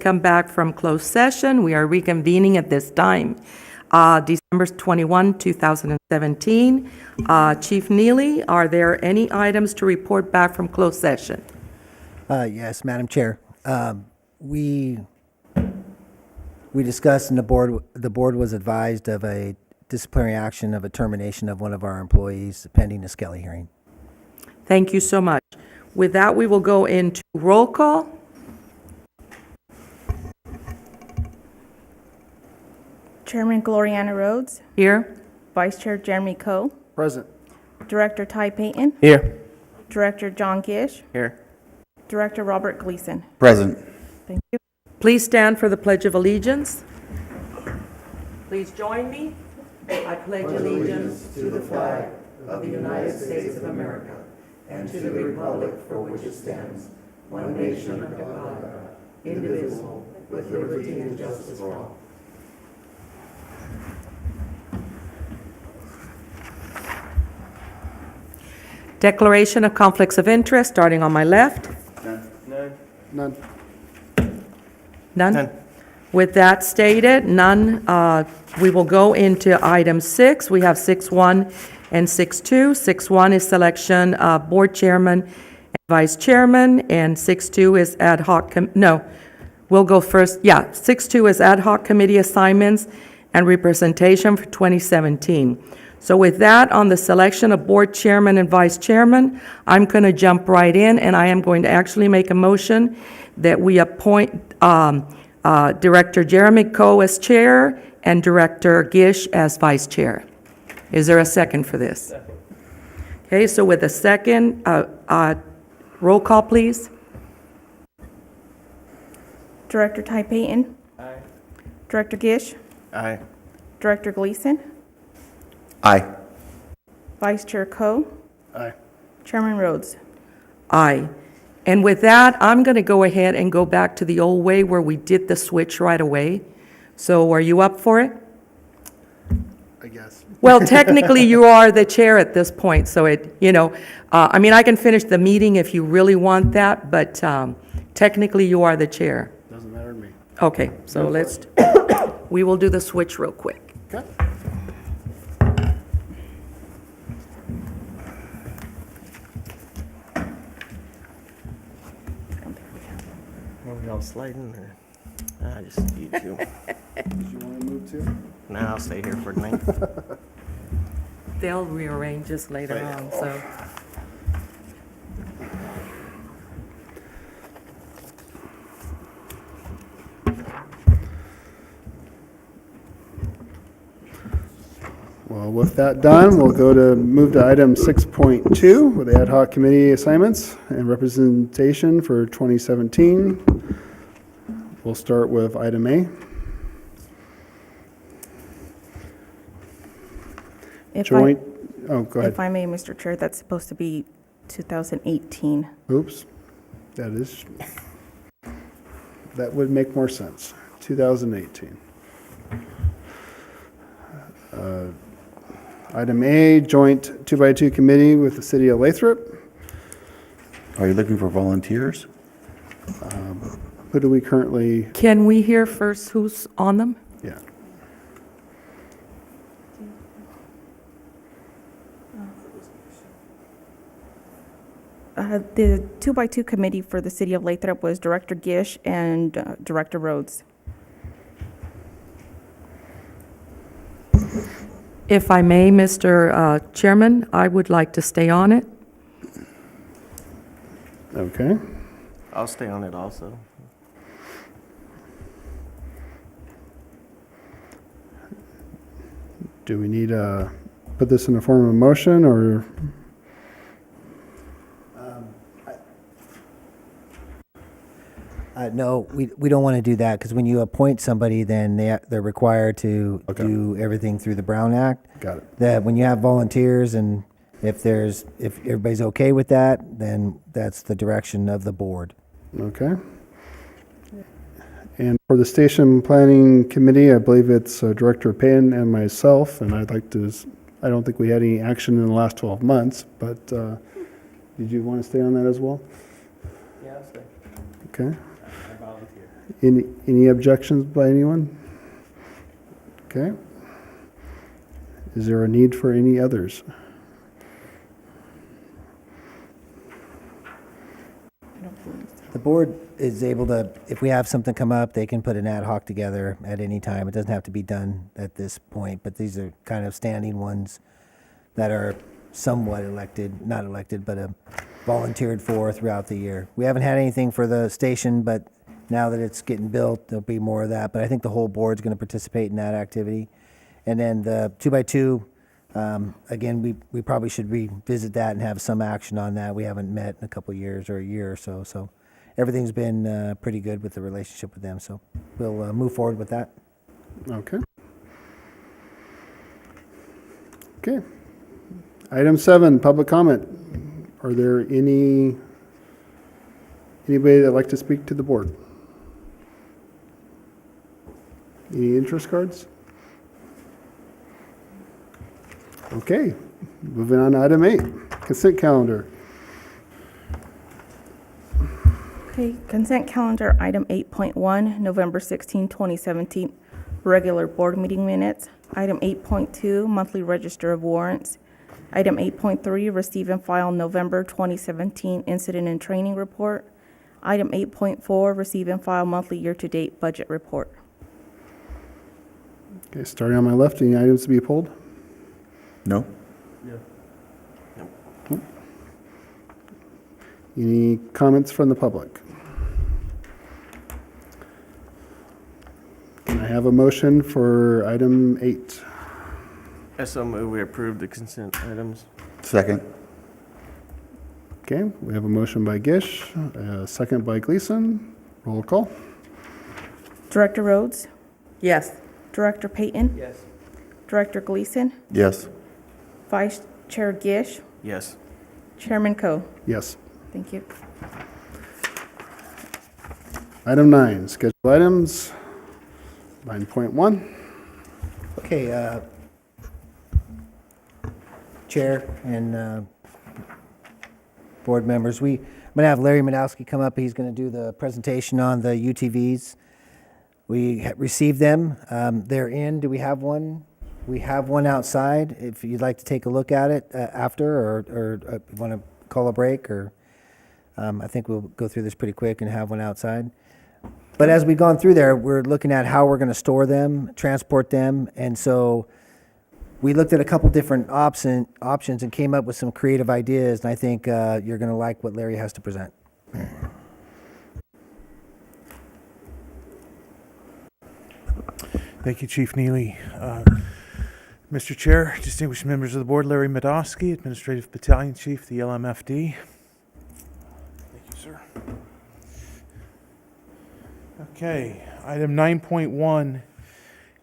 come back from closed session. We are reconvening at this time. December 21, 2017. Chief Neely, are there any items to report back from closed session? Yes, Madam Chair. We discussed, and the board was advised of a disciplinary action of a termination of one of our employees pending the Skelly hearing. Thank you so much. With that, we will go into roll call. Chairman Gloriana Rhodes. Here. Vice Chair Jeremy Coe. Present. Director Ty Payton. Here. Director John Gish. Here. Director Robert Gleason. Present. Thank you. Please stand for the Pledge of Allegiance. Please join me. I pledge allegiance to the flag of the United States of America and to the republic for which it stands, one nation under God, indivisible, with liberty and justice for all. Declaration of conflicts of interest, starting on my left. None. None? With that stated, none. We will go into item 6. We have 6.1 and 6.2. 6.1 is selection of board chairman and vice chairman, and 6.2 is ad hoc, we'll go first. 6.2 is ad hoc committee assignments and representation for 2017. So with that, on the selection of board chairman and vice chairman, I'm going to jump right in, and I am going to actually make a motion that we appoint Director Jeremy Coe as chair and Director Gish as vice chair. Is there a second for this? Okay, so with a second, roll call, please. Director Ty Payton. Aye. Director Gish. Aye. Director Gleason. Aye. Vice Chair Coe. Aye. Chairman Rhodes. Aye. And with that, I'm going to go ahead and go back to the old way where we did the switch right away. So are you up for it? I guess. Well, technically, you are the chair at this point, so I can finish the meeting if you really want that, but technically, you are the chair. Doesn't matter to me. Okay, so we will do the switch real quick. Okay. Are we all sliding or? Just you two. Did you want to move too? Nah, I'll stay here for tonight. They'll rearrange this later on, so. Well, with that done, we'll move to item 6.2 with the ad hoc committee assignments and representation for 2017. We'll start with item A. Joint, go ahead. If I may, Mr. Chair, that's supposed to be 2018. Oops, that would make more sense. 2018. Item A, joint 2x2 committee with the city of Lathrop. Are you looking for volunteers? Who do we currently, Can we hear first who's on them? yeah. The 2x2 committee for the city of Lathrop was Director Gish and Director Rhodes. If I may, Mr. Chairman, I would like to stay on it. Okay. I'll stay on it also. Do we need to put this in the form of a motion, or? No, we don't want to do that, because when you appoint somebody, then they're required to do everything through the Brown Act. Got it. That when you have volunteers, and if everybody's okay with that, then that's the direction of the board. Okay. And for the station planning committee, I believe it's Director Payne and myself, and I don't think we had any action in the last 12 months, but did you want to stay on that as well? Yeah, I'll stay. Okay. I volunteer. Any objections by anyone? Okay. Is there a need for any others? The board is able to, if we have something come up, they can put an ad hoc together at any time. It doesn't have to be done at this point, but these are kind of standing ones that are somewhat elected, not elected, but volunteered for throughout the year. We haven't had anything for the station, but now that it's getting built, there'll be more of that. But I think the whole board's going to participate in that activity. And then the 2x2, again, we probably should revisit that and have some action on that. We haven't met in a couple of years or a year or so. So everything's been pretty good with the relationship with them. So we'll move forward with that. Okay. Okay. Item 7, public comment. Are there anybody that'd like to speak to the board? Any interest cards? Okay, moving on to item 8, consent calendar. Okay, consent calendar, item 8.1, November 16, 2017, regular board meeting minutes. Item 8.2, monthly register of warrants. Item 8.3, receive and file November 2017 incident and training report. Item 8.4, receive and file monthly year-to-date budget report. Okay, starting on my left, any items to be pulled? No? Any comments from the public? Can I have a motion for item 8? So move we approve the consent items. Second? Okay, we have a motion by Gish, a second by Gleason. Roll call. Director Rhodes? Yes. Director Payton? Yes. Director Gleason? Yes. Vice Chair Gish? Yes. Chairman Coe? Yes. Thank you. Item 9, scheduled items. 9.1. Okay, Chair and board members, I'm going to have Larry Madowski come up. He's going to do the presentation on the UTVs. We received them. They're in. Do we have one? We have one outside. If you'd like to take a look at it after, or want to call a break, or I think we'll go through this pretty quick and have one outside. But as we've gone through there, we're looking at how we're going to store them, transport them, and so we looked at a couple different options and came up with some creative ideas, and I think you're going to like what Larry has to present. Thank you, Chief Neely. Mr. Chair, distinguished members of the board, Larry Madowski, Administrative Battalion Chief, the LMFD. Thank you, sir. Okay, item 9.1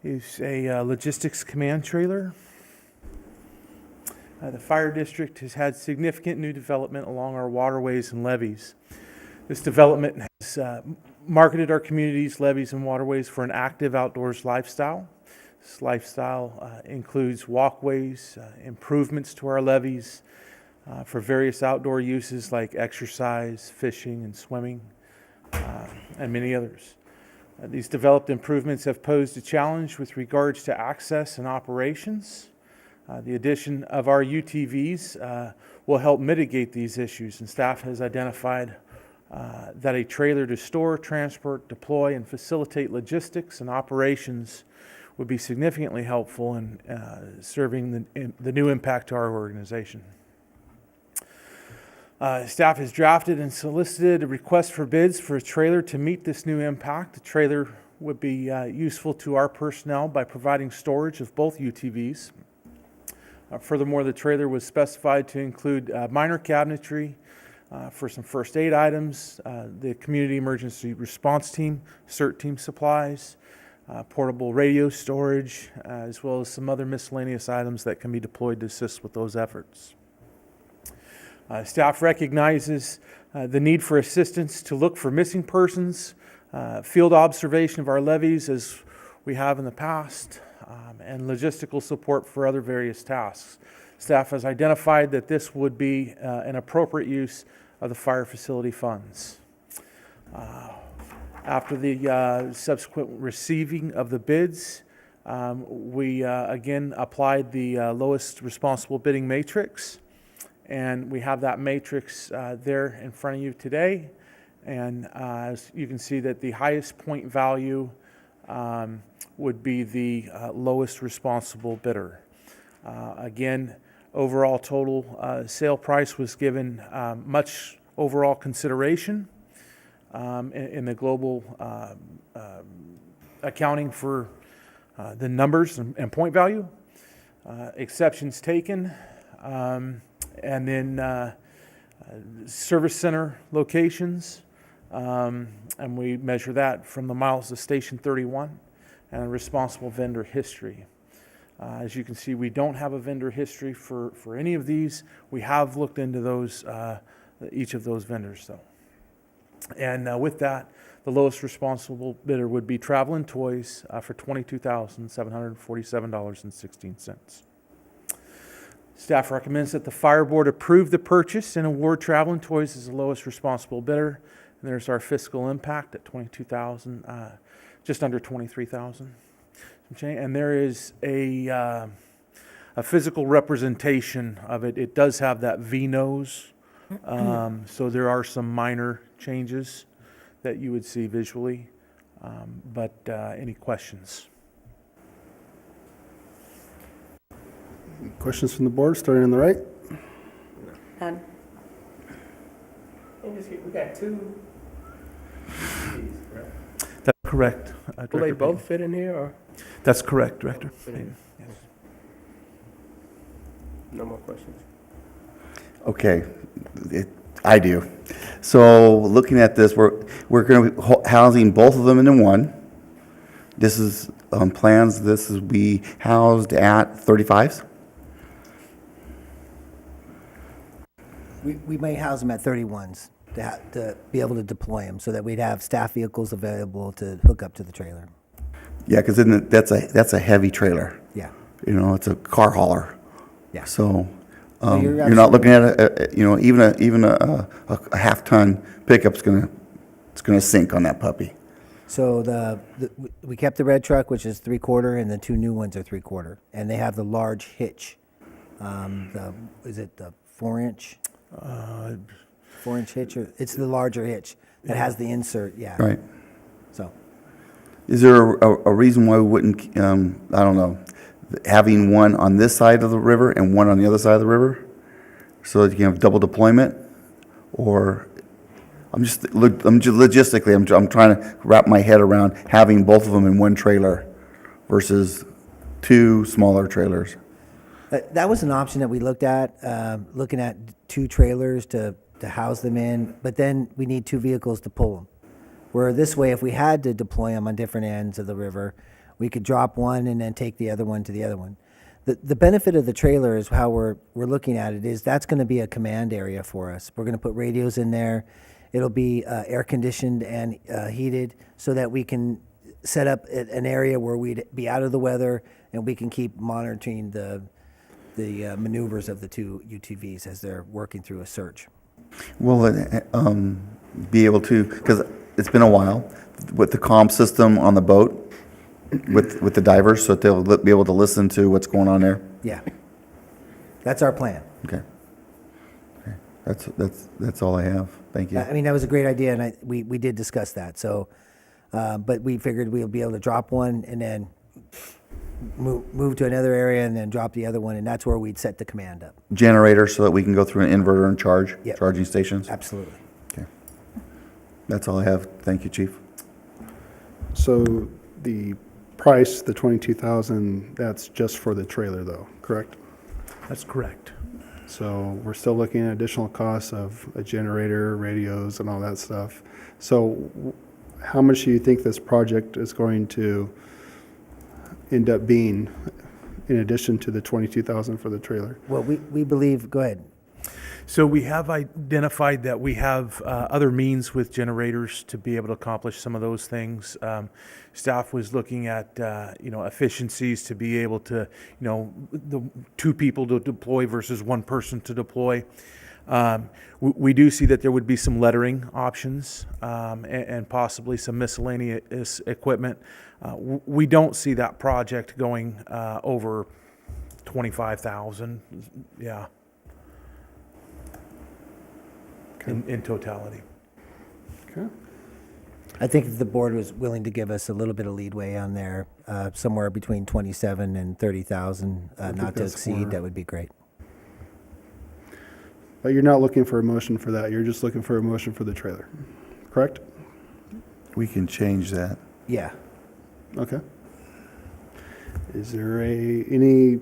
is a logistics command trailer. The fire district has had significant new development along our waterways and levees. This development has marketed our communities, levees, and waterways for an active outdoors lifestyle. This lifestyle includes walkways, improvements to our levees for various outdoor uses like exercise, fishing, and swimming, and many others. These developed improvements have posed a challenge with regards to access and operations. The addition of our UTVs will help mitigate these issues, and staff has identified that a trailer to store, transport, deploy, and facilitate logistics and operations would be significantly helpful in serving the new impact to our organization. Staff has drafted and solicited a request for bids for a trailer to meet this new impact. The trailer would be useful to our personnel by providing storage of both UTVs. Furthermore, the trailer was specified to include minor cabinetry for some first aid items, the Community Emergency Response Team, CERT team supplies, portable radio storage, as well as some other miscellaneous items that can be deployed to assist with those efforts. Staff recognizes the need for assistance to look for missing persons, field observation of our levees as we have in the past, and logistical support for other various tasks. Staff has identified that this would be an appropriate use of the fire facility funds. After the subsequent receiving of the bids, we again applied the lowest responsible bidding matrix, and we have that matrix there in front of you today. And as you can see that the highest point value would be the lowest responsible bidder. Again, overall total sale price was given much overall consideration in the global accounting for the numbers and point value, exceptions taken, and then service center locations, and we measure that from the miles to Station 31, and responsible vendor history. As you can see, we don't have a vendor history for any of these. We have looked into those, each of those vendors, though. And with that, the lowest responsible bidder would be Travel and Toys for $22,747.16. Staff recommends that the Fire Board approve the purchase and award Travel and Toys as the lowest responsible bidder. And there's our fiscal impact at $22,000, just under $23,000. And there is a physical representation of it. It does have that V nose, so there are some minor changes that you would see visually. But any questions? Questions from the board, starting on the right? None. We got two. That's correct. Will they Director both Payne. fit in here, or? That's correct, Director. Payne. No more questions? Okay, I do. So looking at this, we're going to be housing both of them into one. This is plans, this is be housed at 35s? We may house them at 31s to be able to deploy them so that we'd have staff vehicles available to hook up to the trailer. Yeah, because that's a heavy trailer. Yeah. You know, it's a car hauler. Yeah. So you're you're not looking at even a half-ton pickup's gonna sink on that puppy. So we kept the red truck, which is 3/4, and the two new ones are 3/4, and they have the large hitch. Is it the 4-inch? 4-inch hitch, or it's the larger hitch that has the insert. Yeah. Right. So Is there a reason why we wouldn't, I don't know, having one on this side of the river and one on the other side of the river? So that you can have double deployment? Or, I'm just logistically, I'm trying to wrap my head around having both of them in one trailer versus two smaller trailers. that was an option that we looked at, looking at two trailers to house them in, but then we need two vehicles to pull them. Where this way, if we had to deploy them on different ends of the river, we could drop one and then take the other one to the other one. The benefit of the trailer is how we're looking at it is that's going to be a command area for us. We're going to put radios in there. It'll be air conditioned and heated so that we can set up an area where we'd be out of the weather and we can keep monitoring the maneuvers of the two UTVs as they're working through a search. Will it be able to, because it's been a while, with the comm system on the boat, with the divers, so that they'll be able to listen to what's going on there? Yeah. That's our plan. Okay. That's all I have. Thank you. I mean, that was a great idea, and we did discuss that. So, but we figured we'll be able to drop one and then move to another area and then drop the other one, and that's where we'd set the command up. Generator so that we can go through an inverter and charge, Yep. charging stations? Absolutely. Okay. That's all I have. Thank you, Chief. So the price, the 22,000, that's just for the trailer though, correct? That's correct. So we're still looking at additional costs of a generator, radios, and all that stuff. So how much do you think this project is going to end up being in addition to the 22,000 for the trailer? Well, we believe, go ahead. So we have identified that we have other means with generators to be able to accomplish some of those things. Staff was looking at, efficiencies to be able to, the two people to deploy versus one person to deploy. We do see that there would be some lettering options and possibly some miscellaneous equipment. We don't see that project going over 25,000, yeah, in totality. Okay. I think if the board was willing to give us a little bit of leadway on there, somewhere between 27 and 30,000, think not to that's exceed, more- that would be great. But you're not looking for a motion for that, you're just looking for a motion for the trailer, correct? We can change that. Yeah. Okay. Is there any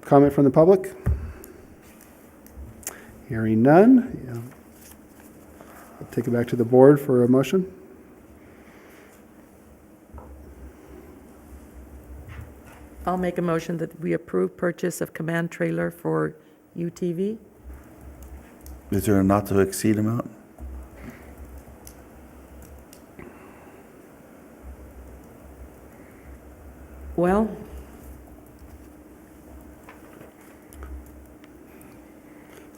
comment from the public? Hearing none, yeah. I'll take it back to the board for a motion. I'll make a motion that we approve purchase of command trailer for UTV. Is there a not to exceed amount? Well,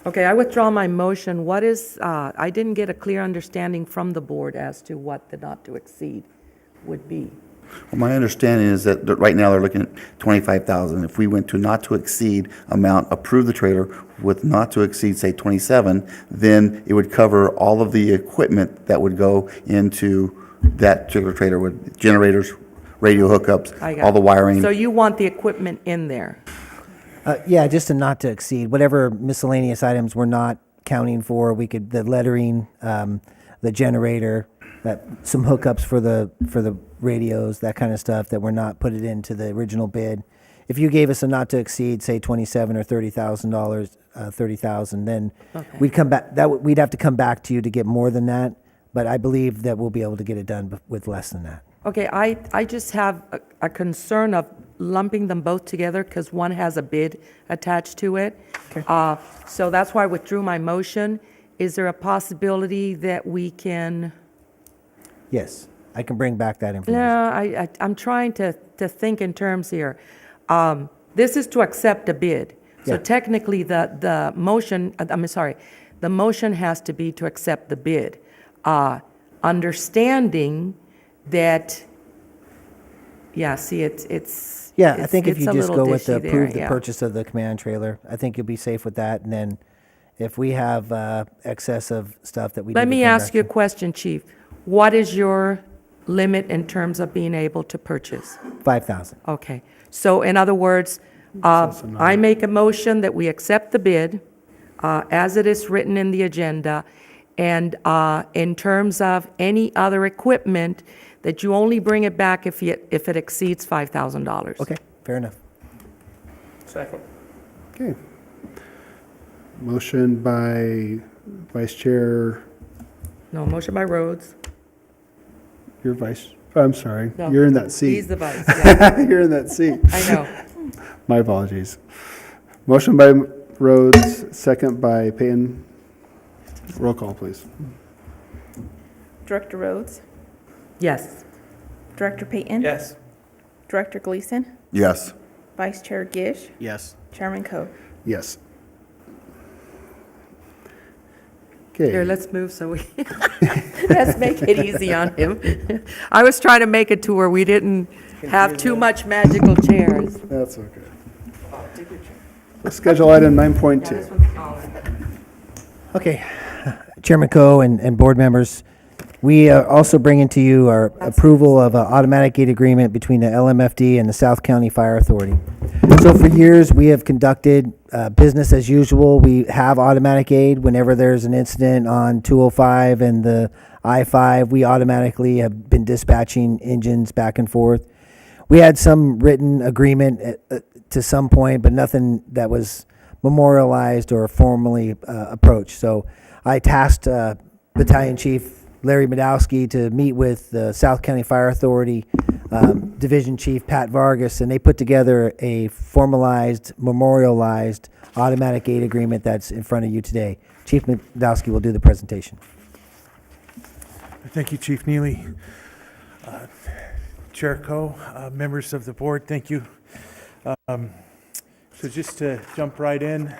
okay, I withdraw my motion. What is, I didn't get a clear understanding from the board as to what the not to exceed would be. Well, my understanding is that right now they're looking at 25,000. If we went to not to exceed amount, approve the trailer with not to exceed, say, 27, then it would cover all of the equipment that would go into that particular trailer with generators, radio hookups, I got all the it. wiring. So you want the equipment in there? Yeah, just a not to exceed, whatever miscellaneous items we're not counting for, we could, the lettering, the generator, some hookups for the radios, that kind of stuff that we're not put it into the original bid. If you gave us a not to exceed, say $27,000 or $30,000, 30,000, then Okay. we'd come back, we'd have to come back to you to get more than that, but I believe that we'll be able to get it done with less than that. Okay, I just have a concern of lumping them both together because one has a bid attached to it. So that's why I withdrew my motion. Is there a possibility that we can? Yes, I can bring back that information. No, I'm trying to think in terms here. This is to accept a bid. So Yeah. technically, the motion, I'm sorry, the motion has to be to accept the bid. Understanding that, yeah, see, it's. Yeah, I think if you it's a just little go with the dishy there, approve the yeah. purchase of the command trailer, I think you'll be safe with that. And then if we have excess of stuff that we Let need to me come ask back you a to- question, Chief. What is your limit in terms of being able to purchase? 5,000. Okay, so in other words, I make a motion that we accept the bid as it is written in the agenda, and in terms of any other equipment, that you only bring it back if it exceeds $5,000. Okay, fair enough. Second. Okay. Motion by Vice Chair, No, motion by Rhodes. your vice, I'm sorry, No, you're in that seat. He's the vice, yeah, You're in that seat. I know. My apologies. Motion by Rhodes, second by Payton. Roll call, please. Director Rhodes, Yes. Director Payton. Yes. Director Gleason, Yes. Vice Chair Gish, Yes. Chairman Coe. Yes. Here, Okay, let's move so we, let's make it easy on him. I was trying to make it to where we didn't have too much magical chairs. that's okay. Schedule item 9.2. Okay, Chairman Coe and board members, we are also bringing to you our approval of an automatic gate agreement between the LMFD and the South County Fire Authority. So for years, we have conducted business as usual. We have automatic aid whenever there's an incident on 205 and the I-5. We automatically have been dispatching engines back and forth. We had some written agreement to some point, but nothing that was memorialized or formally approached. So I tasked Battalion Chief Larry Medowski to meet with the South County Fire Authority Division Chief Pat Vargas, and they put together a formalized, memorialized automatic aid agreement that's in front of you today. Chief Medowski will do the presentation. Thank you, Chief Neely. Chair Coe, members of the board, thank you. So just to jump right in,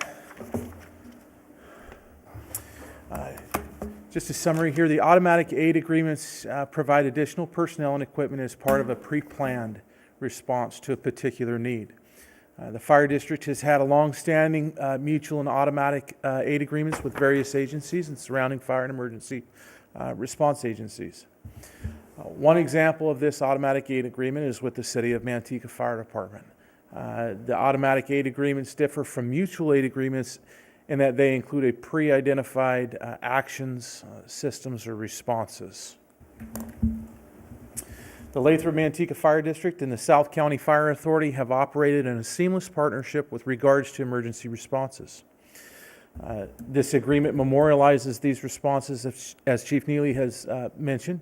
Just a summary here, the automatic aid agreements provide additional personnel and equipment as part of a pre-planned response to a particular need. The fire district has had a long-standing mutual and automatic aid agreements with various agencies and surrounding fire and emergency response agencies. One example of this automatic aid agreement is with the City of Manteca Fire Department. The automatic aid agreements differ from mutual aid agreements in that they include a pre-identified actions, systems, or responses. The Lathrop-Manteca Fire District and the South County Fire Authority have operated in a seamless partnership with regards to emergency responses. This agreement memorializes these responses, as Chief Neely has mentioned,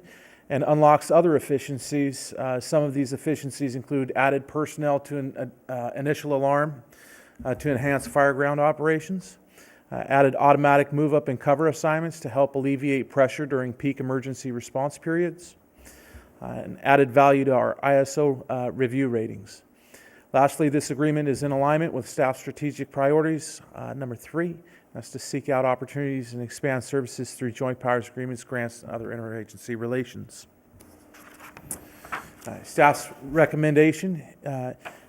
and unlocks other efficiencies. Some of these efficiencies include added personnel to an initial alarm to enhance fireground operations, added automatic move-up and cover assignments to help alleviate pressure during peak emergency response periods, and added value to our ISO review ratings. Lastly, this agreement is in alignment with staff strategic priorities. Number 3, that's to seek out opportunities and expand services through joint powers agreements, grants, and other interagency relations. Staff's recommendation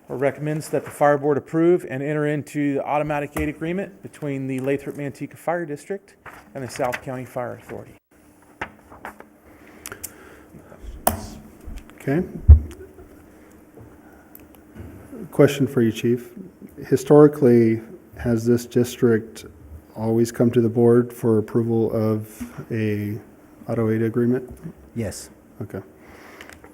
recommends that the Fire Board approve and enter into the automatic aid agreement between the Lathrop-Manteca Fire District and the South County Fire Authority. Okay. Question for you, Chief. Historically, has this district always come to the board for approval of a auto aid agreement? Yes, Okay.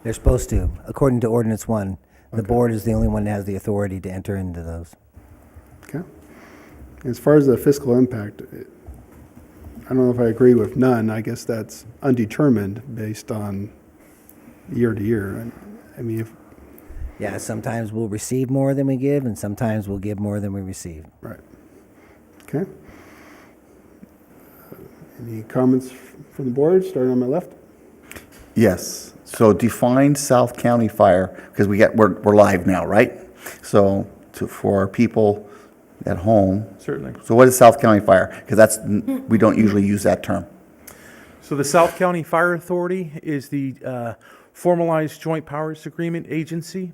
they're supposed to. According to Ordinance 1, the board is the only one that has the authority to enter into those. Okay. As far as the fiscal impact, I don't know if I agree with none. I guess that's undetermined based on year to year. I mean, if, Yeah, sometimes we'll receive more than we give, and sometimes we'll give more than we receive. right. Okay. Any comments from the board, starting on my left? Yes. So define South County Fire, because we're live now, right? So for our people at home. Certainly. So what is South County Fire? Because we don't usually use that term. So the South County Fire Authority is the formalized joint powers agreement agency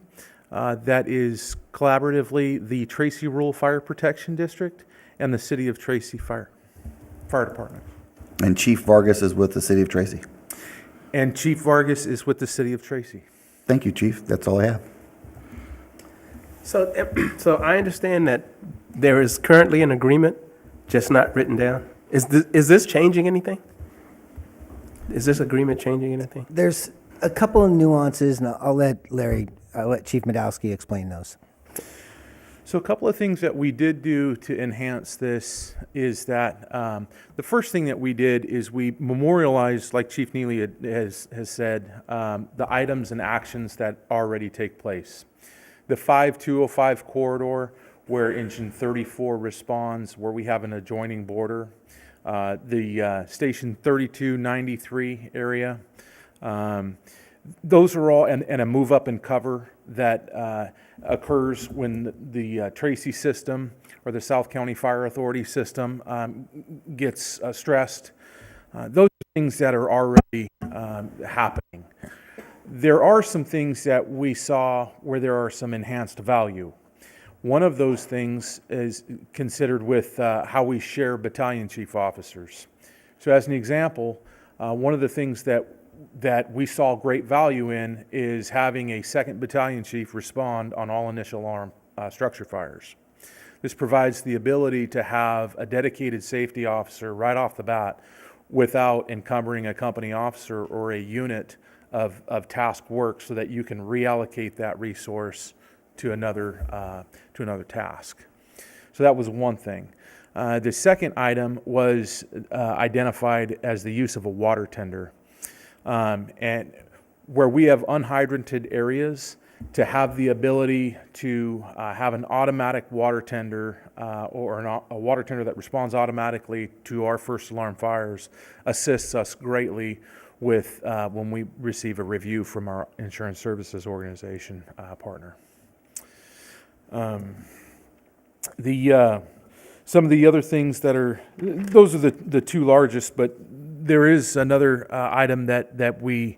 that is collaboratively the Tracy Rural Fire Protection District and the City of Tracy Fire Department. And Chief Vargas is with the City of Tracy. And Chief Vargas is with the City of Tracy. Thank you, Chief. That's all I have. So I understand that there is currently an agreement, just not written down. Is this changing anything? Is this agreement changing anything? There's a couple of nuances, and I'll let Chief Madowski explain those. So a couple of things that we did do to enhance this is that the first thing that we did is we memorialized, like Chief Neely has said, the items and actions that already take place. The 5205 corridor, where Engine 34 responds, where we have an adjoining border. The Station 3293 area. Those are all, and a move up and cover that occurs when the Tracy system or the South County Fire Authority system gets stressed. Those are things that are already happening. There are some things that we saw where there are some enhanced value. One of those things is considered with how we share battalion chief officers. So as an example, one of the things that we saw great value in is having a second battalion chief respond on all initial alarm structure fires. This provides the ability to have a dedicated safety officer right off the bat without encumbering a company officer or a unit of task work, so that you can reallocate that resource to another task. So that was one thing. The second item was identified as the use of a water tender. And where we have unhydranted areas, to have the ability to have an automatic water tender or a water tender that responds automatically to our first alarm fires assists us greatly with when we receive a review from our insurance services organization partner. Some of the other things that are, those are the two largest, but there is another item that we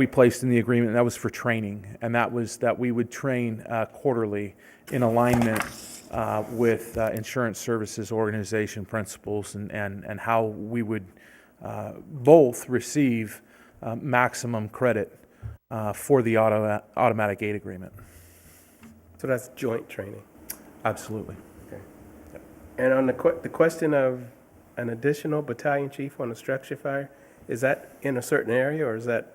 placed in the agreement, and that was for training, and that was that we would train quarterly in alignment with insurance services organization principles and how we would both receive maximum credit for the automatic aid agreement. So that's joint training. Absolutely. And on the question of an additional battalion chief on a structure fire, is that in a certain area, or is that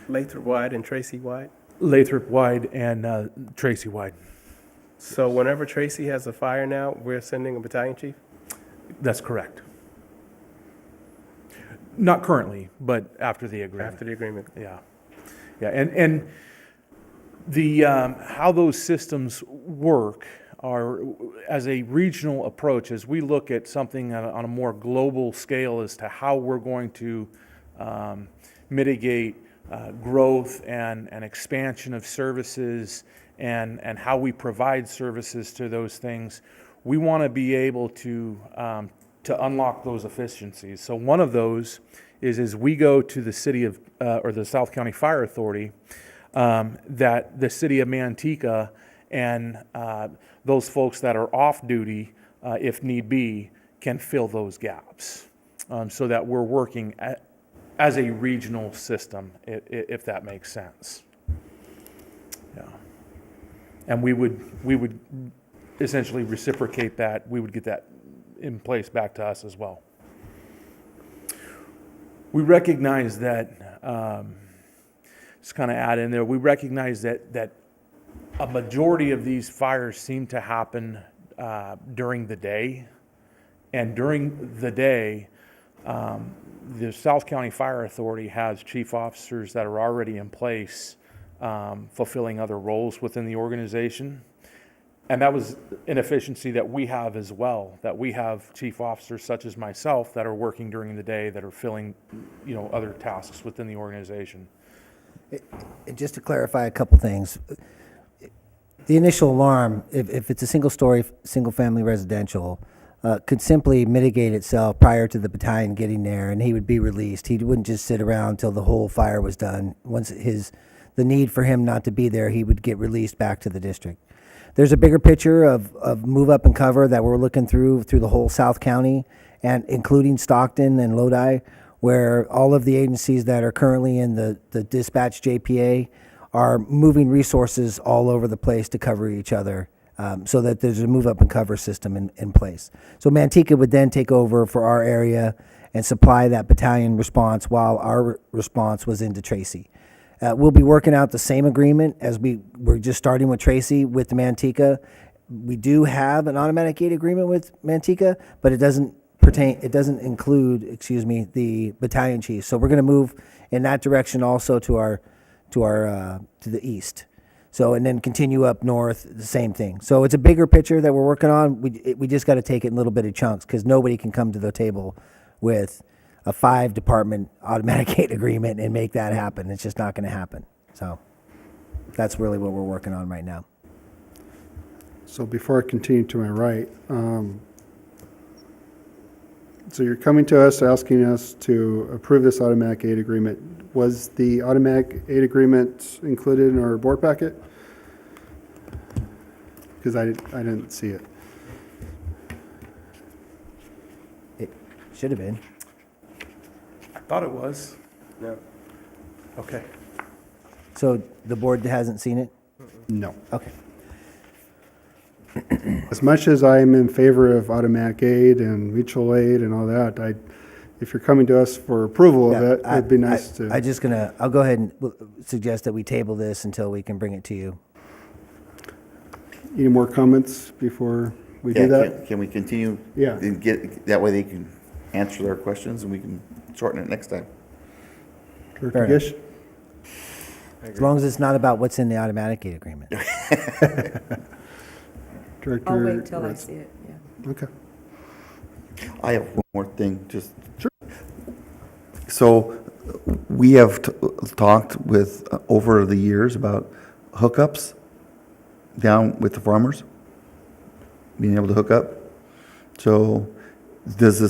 Lathrop-wide and Tracy-wide? Lathrop-wide and Tracy-wide. So whenever Tracy has a fire now, we're sending a battalion chief? That's correct. Not currently, but after the agreement. After the agreement. Yeah, yeah, and the how those systems work are as a regional approach. As we look at something on a more global scale as to how we're going to mitigate growth and expansion of services and how we provide services to those things, we want to be able to unlock those efficiencies. So one of those is as we go to the city of, or the South County Fire Authority, that the city of Manteca and those folks that are off duty, if need be, can fill those gaps. So that we're working as a regional system, if that makes sense. Yeah. And we would essentially reciprocate that. We would get that in place back to us as well. We recognize that, just kind of add in there, we recognize that a majority of these fires seem to happen during the day. And during the day, the South County Fire Authority has chief officers that are already in place fulfilling other roles within the organization. And that was an efficiency that we have as well, that we have chief officers such as myself that are working during the day that are filling, other tasks within the organization. And just to clarify a couple things, the initial alarm, if it's a single-story, single-family residential, could simply mitigate itself prior to the battalion getting there, and he would be released. He wouldn't just sit around till the whole fire was done. Once the need for him not to be there, he would get released back to the district. There's a bigger picture of move up and cover that we're looking through the whole South County, and including Stockton and Lodi, where all of the agencies that are currently in the dispatch JPA are moving resources all over the place to cover each other, so that there's a move up and cover system in place. So Manteca would then take over for our area and supply that battalion response while our response was into Tracy. We'll be working out the same agreement as we're just starting with Tracy with the Manteca. We do have an automatic aid agreement with Manteca, but it doesn't include, the battalion chief. So we're going to move in that direction also to the east. So, and then continue up north, the same thing. So it's a bigger picture that we're working on. We just got to take it in little bitty chunks, because nobody can come to the table with a 5-department automatic aid agreement and make that happen. It's just not going to happen. So that's really what we're working on right now. So before I continue to my right, so you're coming to us, asking us to approve this automatic aid agreement. Was the automatic aid agreement included in our board packet? Because I didn't see it. It should have been. I thought it was. No. Okay. So the board hasn't seen it? No. Okay. As much as I am in favor of automatic aid and mutual aid and all that, if you're coming to us for approval of it, it'd be nice to. I'll go ahead and suggest that we table this until we can bring it to you. Any more comments before we do that? Can we continue? Yeah. And that way they can answer their questions and we can shorten it next time. Fair Director enough. Gish? As long as it's not about what's in the automatic aid agreement. Director I'll wait till I Retz. see it, yeah. Okay. I have one more thing, just. Sure. So we have talked with, over the years about hookups down with the farmers, being able to hook up. So does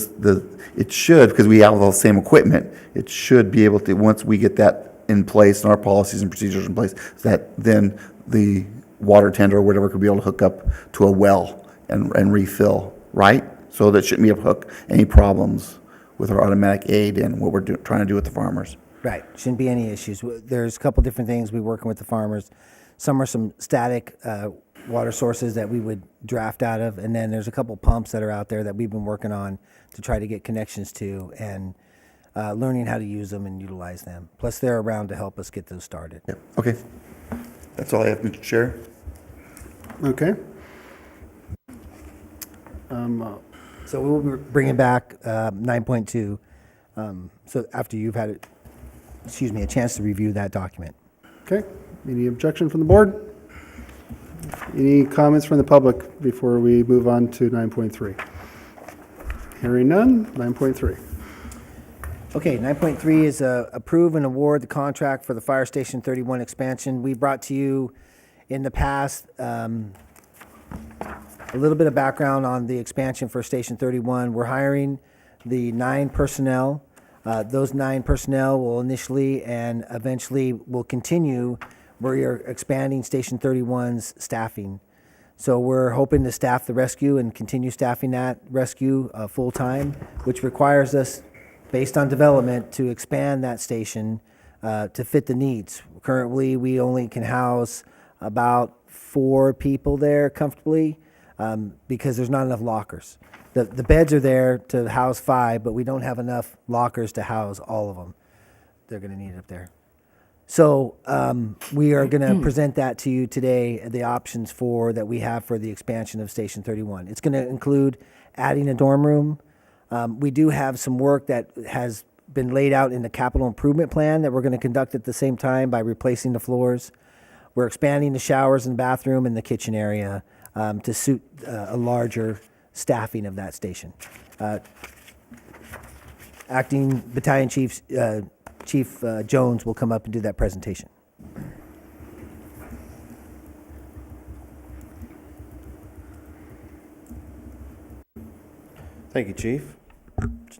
it should, because we have all the same equipment, it should be able to, once we get that in place and our policies and procedures in place, that then the water tender or whatever could be able to hook up to a well and refill, right? So that shouldn't be able to hook any problems with our automatic aid and what we're trying to do with the farmers. Right, shouldn't be any issues. There's a couple different things we're working with the farmers. Some are some static water sources that we would draft out of, and then there's a couple pumps that are out there that we've been working on to try to get connections to and learning how to use them and utilize them. Plus, they're around to help us get those started. Yep, okay. That's all I have, Mr. Chair. Okay. So we'll be bringing back 9.2. So after you've had a chance to review that document. Okay. Any objection from the board? Any comments from the public before we move on to 9.3? Hearing none, 9.3. Okay, 9.3 is approve and award the contract for the Fire Station 31 expansion. We brought to you in the past a little bit of background on the expansion for Station 31. We're hiring the 9 personnel. Those 9 personnel will initially and eventually will continue. We're expanding Station 31's staffing. So we're hoping to staff the rescue and continue staffing that rescue full-time, which requires us, based on development, to expand that station to fit the needs. Currently, we only can house about 4 people there comfortably because there's not enough lockers. The beds are there to house 5, but we don't have enough lockers to house all of them. They're going to need it up there. So we are going to present that to you today, the options that we have for the expansion of Station 31. It's going to include adding a dorm room. We do have some work that has been laid out in the capital improvement plan that we're going to conduct at the same time by replacing the floors. We're expanding the showers and bathroom and the kitchen area to suit a larger staffing of that station. Acting Battalion Chief Jones will come up and do that presentation. Thank you, Chief.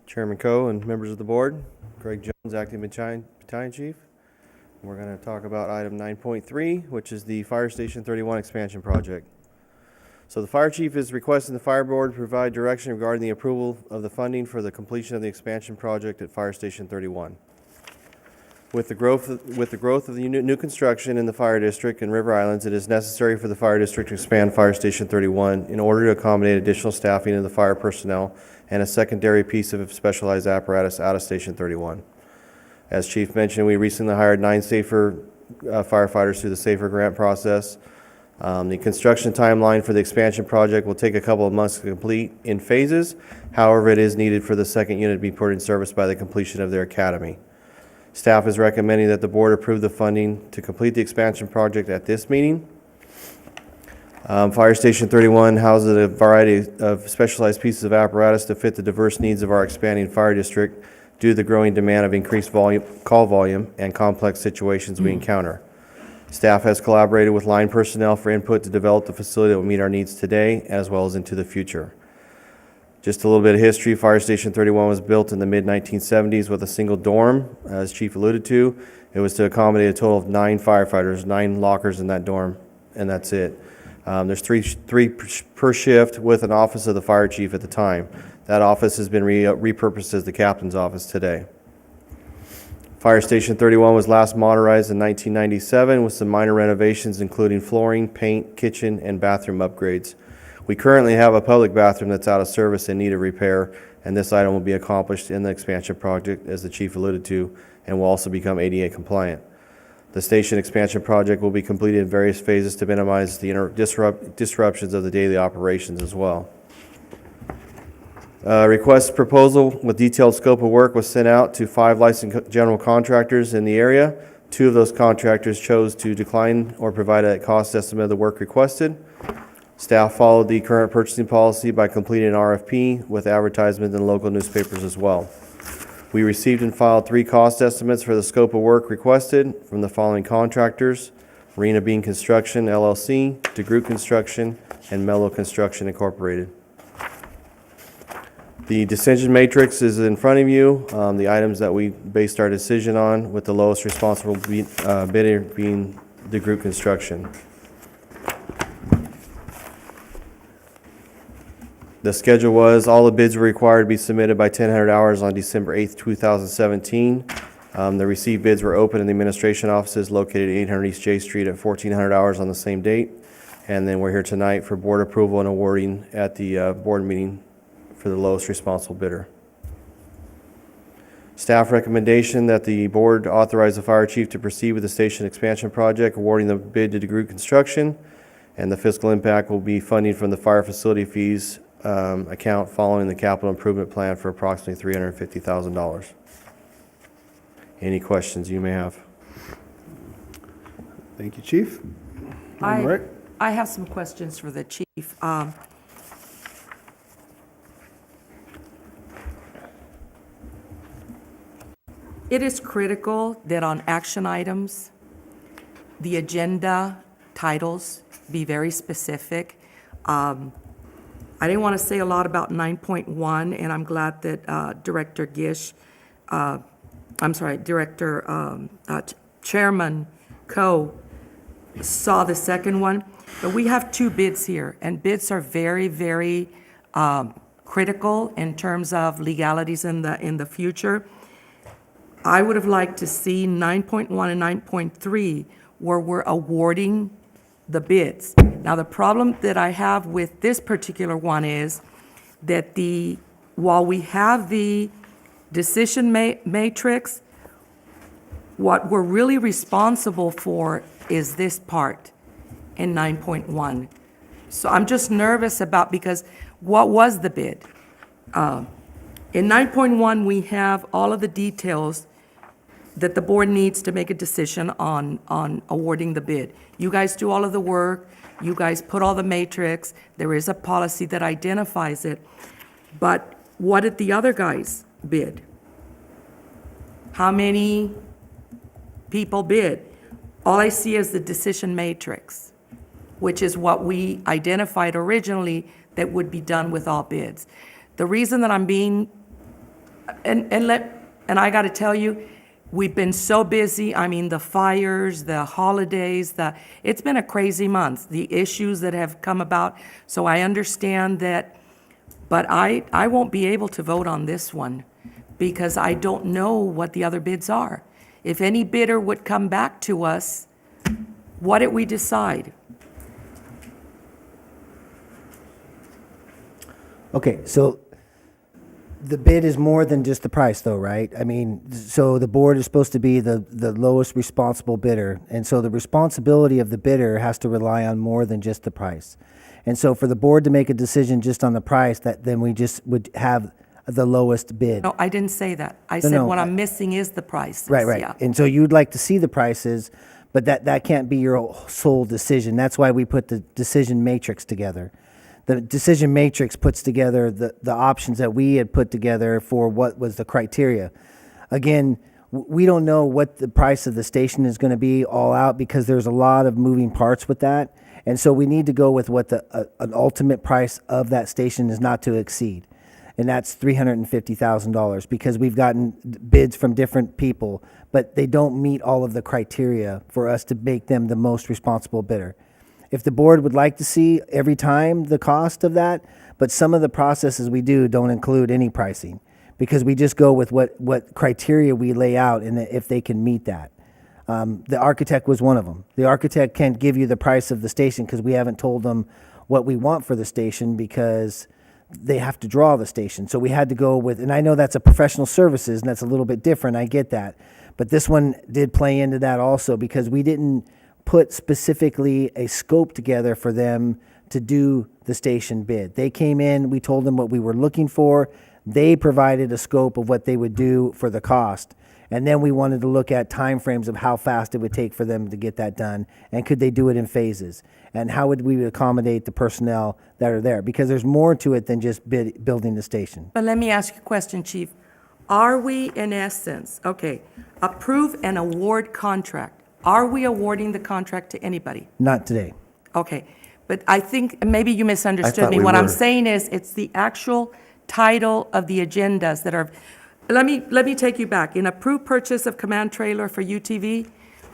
Chairman Coe and members of the board. Greg Jones, Acting Battalion Chief. We're going to talk about item 9.3, which is the Fire Station 31 expansion project. So the Fire Chief is requesting the Fire Board provide direction regarding the approval of the funding for the completion of the expansion project at Fire Station 31. With the growth of the new construction in the Fire District in River Islands, it is necessary for the Fire District to expand Fire Station 31 in order to accommodate additional staffing of the fire personnel and a secondary piece of specialized apparatus out of Station 31. As Chief mentioned, we recently hired 9 SAFER firefighters through the SAFER grant process. The construction timeline for the expansion project will take a couple of months to complete in phases. However, it is needed for the second unit to be put in service by the completion of their academy. Staff is recommending that the board approve the funding to complete the expansion project at this meeting. Fire Station 31 houses a variety of specialized pieces of apparatus to fit the diverse needs of our expanding fire district due to the growing demand of increased call volume and complex situations we encounter. Staff has collaborated with line personnel for input to develop the facility that will meet our needs today as well as into the future. Just a little bit of history, Fire Station 31 was built in the mid-1970s with a single dorm, as Chief alluded to. It was to accommodate a total of 9 firefighters, 9 lockers in that dorm, and that's it. There's three per shift with an office of the Fire Chief at the time. That office has been repurposed as the Captain's office today. Fire Station 31 was last modernized in 1997 with some minor renovations including flooring, paint, kitchen, and bathroom upgrades. We currently have a public bathroom that's out of service and need of repair, and this item will be accomplished in the expansion project, as the Chief alluded to, and will also become ADA compliant. The station expansion project will be completed in various phases to minimize the disruptions of the daily operations as well. Request proposal with detailed scope of work was sent out to 5 licensed general contractors in the area. 2 of those contractors chose to decline or provide a cost estimate of the work requested. Staff followed the current purchasing policy by completing an RFP with advertisement in local newspapers as well. We received and filed 3 cost estimates for the scope of work requested from the following contractors: Marina Bean Construction, LLC, DeGroot Construction, and Mello Construction, Incorporated. The decision matrix is in front of you, the items that we based our decision on, with the lowest responsible bidder being the group construction. The schedule was, all the bids were required to be submitted by 1000 hours on December 8th, 2017. The received bids were open in the administration offices located at 800 East J Street at 1400 hours on the same date. And then we're here tonight for board approval and awarding at the board meeting for the lowest responsible bidder. Staff recommendation that the board authorize the fire chief to proceed with the station expansion project, awarding the bid to DeGroot Construction, and the fiscal impact will be funding from the fire facility fees account following the capital improvement plan for approximately $350,000. Any questions you may have? Thank you, Chief. All right. I have some questions for the chief. It is critical that on action items, the agenda titles be very specific. I didn't want to say a lot about 9.1, and I'm glad that Director Gish, Chairman Coe saw the second one. But we have two bids here, and bids are very, very critical in terms of legalities in the future. I would have liked to see 9.1 and 9.3 where we're awarding the bids. Now, the problem that I have with this particular one is that while we have the decision matrix, what we're really responsible for is this part in 9.1. So I'm just nervous because what was the bid? In 9.1, we have all of the details that the board needs to make a decision on awarding the bid. You guys do all of the work, you guys put all the matrix, there is a policy that identifies it. But what did the other guys bid? How many people bid? All I see is the decision matrix, which is what we identified originally that would be done with all bids. The reason that I'm being, and I got to tell you, we've been so busy. I mean, the fires, the holidays, it's been a crazy month, the issues that have come about. So I understand that, but I won't be able to vote on this one because I don't know what the other bids are. If any bidder would come back to us, what did we decide? Okay, so the bid is more than just the price though, right? I mean, so the board is supposed to be the lowest responsible bidder. And so the responsibility of the bidder has to rely on more than just the price. And so for the board to make a decision just on the price, then we just would have the lowest bid. No, I didn't say that. I said what I'm missing is the prices. Right. Yeah. And so you'd like to see the prices, but that can't be your sole decision. That's why we put the decision matrix together. The decision matrix puts together the options that we had put together for what was the criteria. Again, we don't know what the price of the station is going to be all out because there's a lot of moving parts with that. And so we need to go with what an ultimate price of that station is not to exceed. And that's $350,000 because we've gotten bids from different people, but they don't meet all of the criteria for us to make them the most responsible bidder. If the board would like to see every time the cost of that, but some of the processes we do don't include any pricing because we just go with what criteria we lay out and if they can meet that. The architect was one of them. The architect can't give you the price of the station because we haven't told them what we want for the station because they have to draw the station. So we had to go with, and I know that's a professional services and that's a little bit different, I get that. But this one did play into that also because we didn't put specifically a scope together for them to do the station bid. They came in, we told them what we were looking for, they provided a scope of what they would do for the cost. And then we wanted to look at timeframes of how fast it would take for them to get that done, and could they do it in phases? And how would we accommodate the personnel that are there? Because there's more to it than just building the station. But let me ask you a question, Chief. Are we, in essence, approve an award contract? Are we awarding the contract to anybody? Not today. Okay, but I think maybe you misunderstood me. we What I'm were. saying is, it's the actual title of the agendas that are, let me take you back. In approved purchase of command trailer for UTV,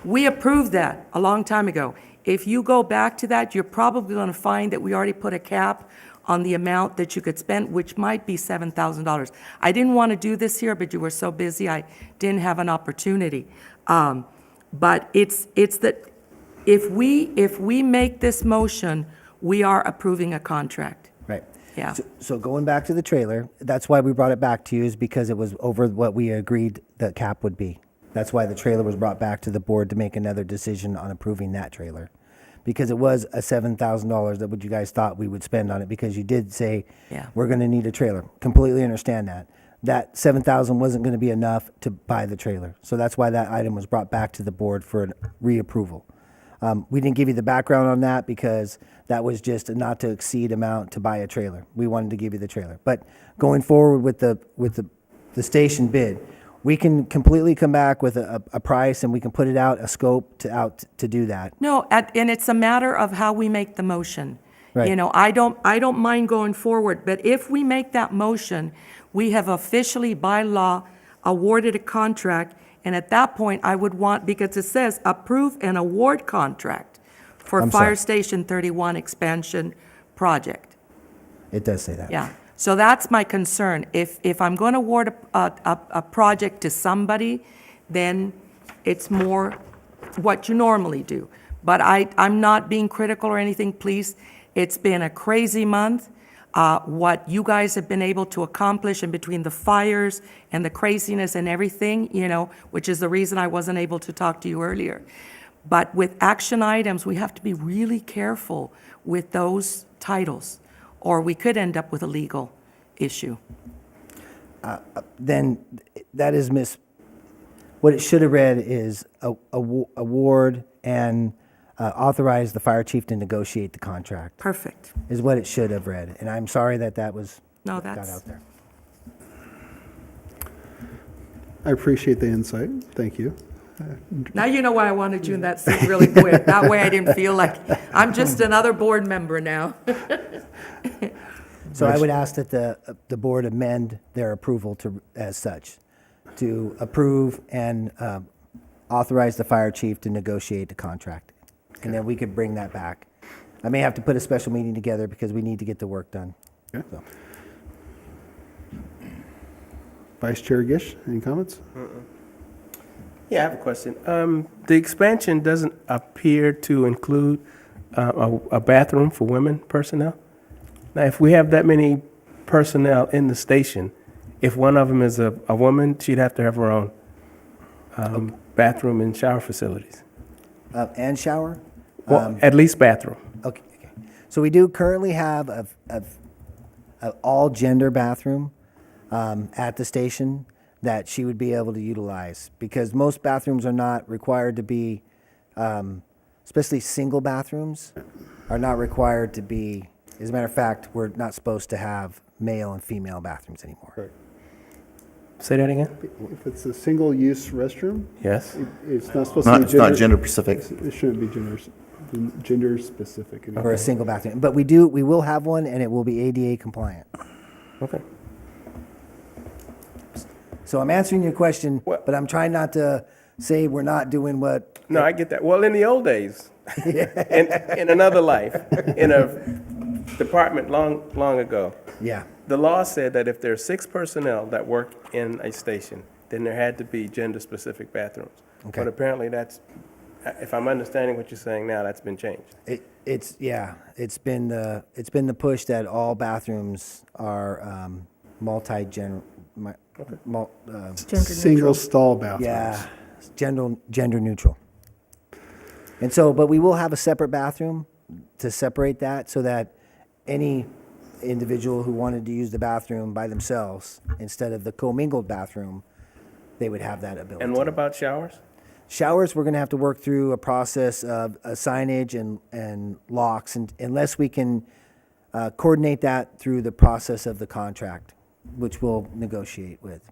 we approved that a long time ago. If you go back to that, you're probably going to find that we already put a cap on the amount that you could spend, which might be $7,000. I didn't want to do this here, but you were so busy, I didn't have an opportunity. But it's that if we make this motion, we are approving a contract. Right. Yeah. So going back to the trailer, that's why we brought it back to you, is because it was over what we agreed the cap would be. That's why the trailer was brought back to the board to make another decision on approving that trailer. Because it was a $7,000 that what you guys thought we would spend on it, because you did say, Yeah. we're gonna need a trailer. Completely understand that. That $7,000 wasn't gonna be enough to buy the trailer. So that's why that item was brought back to the board for reapproval. We didn't give you the background on that because that was just a not to exceed amount to buy a trailer. We wanted to give you the trailer. But going forward with the station bid, we can completely come back with a price and we can put it out, a scope to do that. No, and it's a matter of how we make the motion. Right. You know, I don't mind going forward, but if we make that motion, we have officially by law awarded a contract, and at that point, I would want, because it says approve and award contract for I'm Fire sorry. Station 31 expansion project. It does say that. Yeah, so that's my concern. If I'm going to award a project to somebody, then it's more what you normally do. But I'm not being critical or anything, please. It's been a crazy month. What you guys have been able to accomplish in between the fires and the craziness and everything, you know, which is the reason I wasn't able to talk to you earlier. But with action items, we have to be really careful with those titles, or we could end up with a legal issue. Then that is what it should have read is award and authorize the fire chief to negotiate the contract, Perfect. is what it should have read. And I'm sorry that was No, got that's, out there. I appreciate the insight. Thank you. now you know why I wanted you in that seat really quick. That way I didn't feel like I'm just another board member now. So I would ask that the board amend their approval to, as such, to approve and authorize the fire chief to negotiate the contract. And then we could bring that back. I may have to put a special meeting together because we need to get the work done. Okay. So. Vice Chair Gish, any comments? Yeah, I have a question. The expansion doesn't appear to include a bathroom for women personnel. Now, if we have that many personnel in the station, if one of them is a woman, she'd have to have her own bathroom and shower facilities. And shower? Well, at least bathroom. Okay. So we do currently have a all-gender bathroom at the station that she would be able to utilize, because most bathrooms are not required to be, especially single bathrooms, are not required to be, as a matter of fact, we're not supposed to have male and female bathrooms anymore. Say that again? If it's a single-use restroom, Yes. it's not supposed to be It's not gender specific. It shouldn't be gender specific. For a single bathroom. But we will have one, and it will be ADA compliant. Okay. So I'm answering your question, Well- but I'm trying not to say we're not doing what. No, I get that. Well, in the old days, in another life, in a department long ago, Yeah. the law said that if there are 6 personnel that work in a station, then there had to be gender-specific bathrooms. Okay. But apparently that's, if I'm understanding what you're saying now, that's been changed. It's been the push that all bathrooms are multi-gender, Single stall bathrooms. yeah, gender neutral. And so, but we will have a separate bathroom to separate that so that any individual who wanted to use the bathroom by themselves instead of the commingled bathroom, they would have that ability. And what about showers? Showers, we're going to have to work through a process of signage and locks, and unless we can coordinate that through the process of the contract, which we'll negotiate with.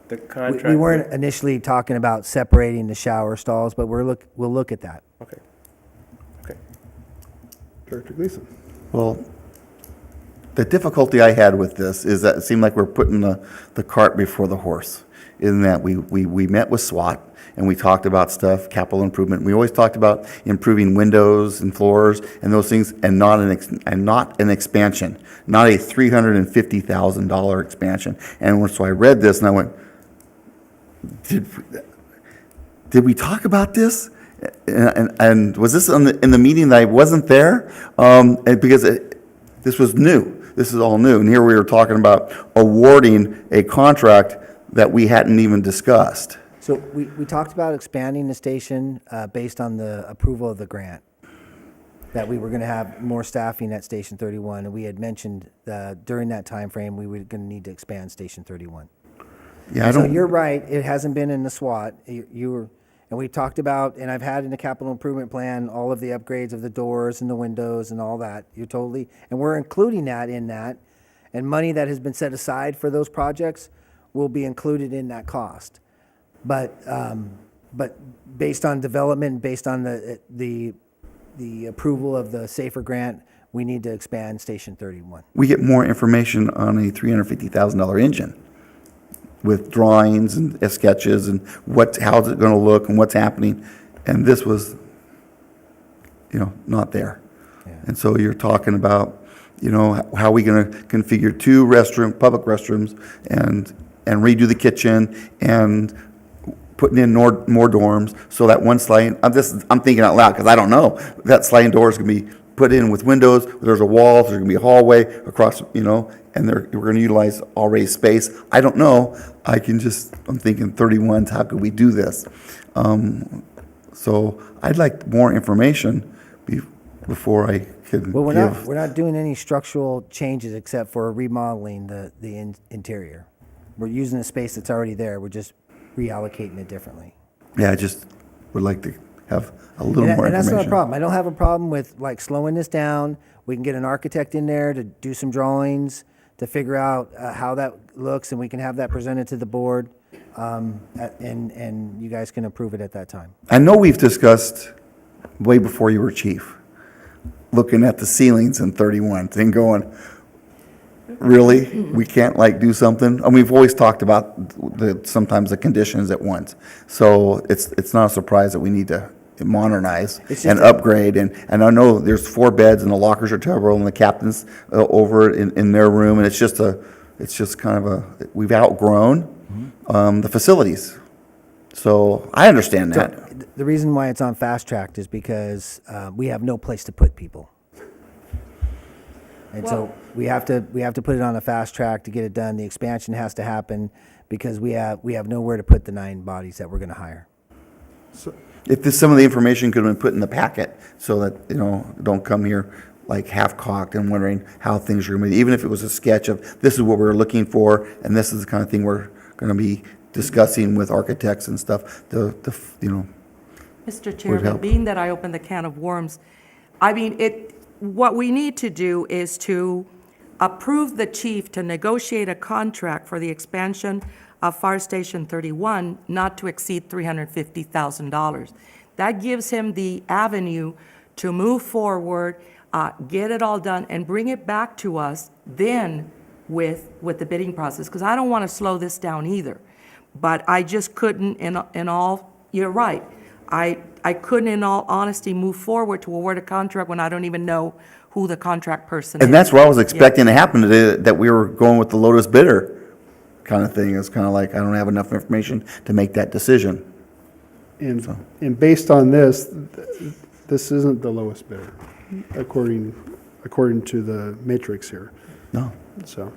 The We contract? weren't initially talking about separating the shower stalls, but we'll look at that. Okay. Okay. Director Gleason. Well, The difficulty I had with this is that it seemed like we're putting the cart before the horse. In that we met with SWAT and we talked about stuff, capital improvement. We always talked about improving windows and floors and those things, and not an expansion, not a $350,000 expansion. And so I read this and I went, did we talk about this? And was this in the meeting that I wasn't there? And because this was new. This is all new. And here we were talking about awarding a contract that we hadn't even discussed. So we talked about expanding the station based on the approval of the grant, that we were going to have more staffing at Station 31, and we had mentioned during that time frame we were going to need to expand Station 31. Yeah, I So don't. you're right, it hasn't been in the SWAT. You were, and we talked about, and I've had in the capital improvement plan, all of the upgrades of the doors and the windows and all that. You're totally, and we're including that in that, and money that has been set aside for those projects will be included in that cost. But based on development, based on the approval of the SAFER grant, we need to expand Station 31. We get more information on a $350,000 engine with drawings and sketches and how's it going to look and what's happening. And this was, not there. Yeah. And so you're talking about, how are we going to configure 2 public restrooms and redo the kitchen and putting in more dorms so that one sliding, I'm thinking out loud because I don't know, that sliding door is going to be put in with windows, there's a wall, there's going to be a hallway across, and we're going to utilize already space. I don't know. I'm thinking 31s, how could we do this? So I'd like more information before I could Well, give. we're not doing any structural changes except for remodeling the interior. We're using the space that's already there, we're just reallocating it differently. Yeah, I just would like to have a little more And that's information. not a problem. I don't have a problem with like slowing this down. We can get an architect in there to do some drawings, to figure out how that looks, and we can have that presented to the board, and you guys can approve it at that time. I know we've discussed, way before you were chief, looking at the ceilings in 31 and going, really? We can't do something? And we've always talked about sometimes the conditions at once. So it's not a surprise that we need to modernize It's just and upgrade. And I know there's 4 beds and the lockers are terrible and the captain's over in their room. And it's just kind of we've outgrown the facilities. So I understand that. So the reason why it's on fast track is because we have no place to put people. And so we have to put it on a fast track to get it done. The expansion has to happen because we have nowhere to put the 9 bodies that we're going to hire. If some of the information could have been put in the packet so that, don't come here half-cocked and wondering how things are going to be, even if it was a sketch of this is what we're looking for and this is the kind of thing we're going to be discussing with architects and stuff, Mr. Chairman, help. being that I opened the can of worms, what we need to do is to approve the chief to negotiate a contract for the expansion of Fire Station 31 not to exceed $350,000. That gives him the avenue to move forward, get it all done, and bring it back to us then with the bidding process, because I don't want to slow this down either. But I just couldn't, you're right. I couldn't, in all honesty, move forward to award a contract when I don't even know who the contract person is. And that's what I was expecting to happen today, that we were going with the lowest bidder kind of thing. It's kind of like, I don't have enough information to make that decision. And based on this, this isn't the lowest bidder, according to the matrix here. No. So,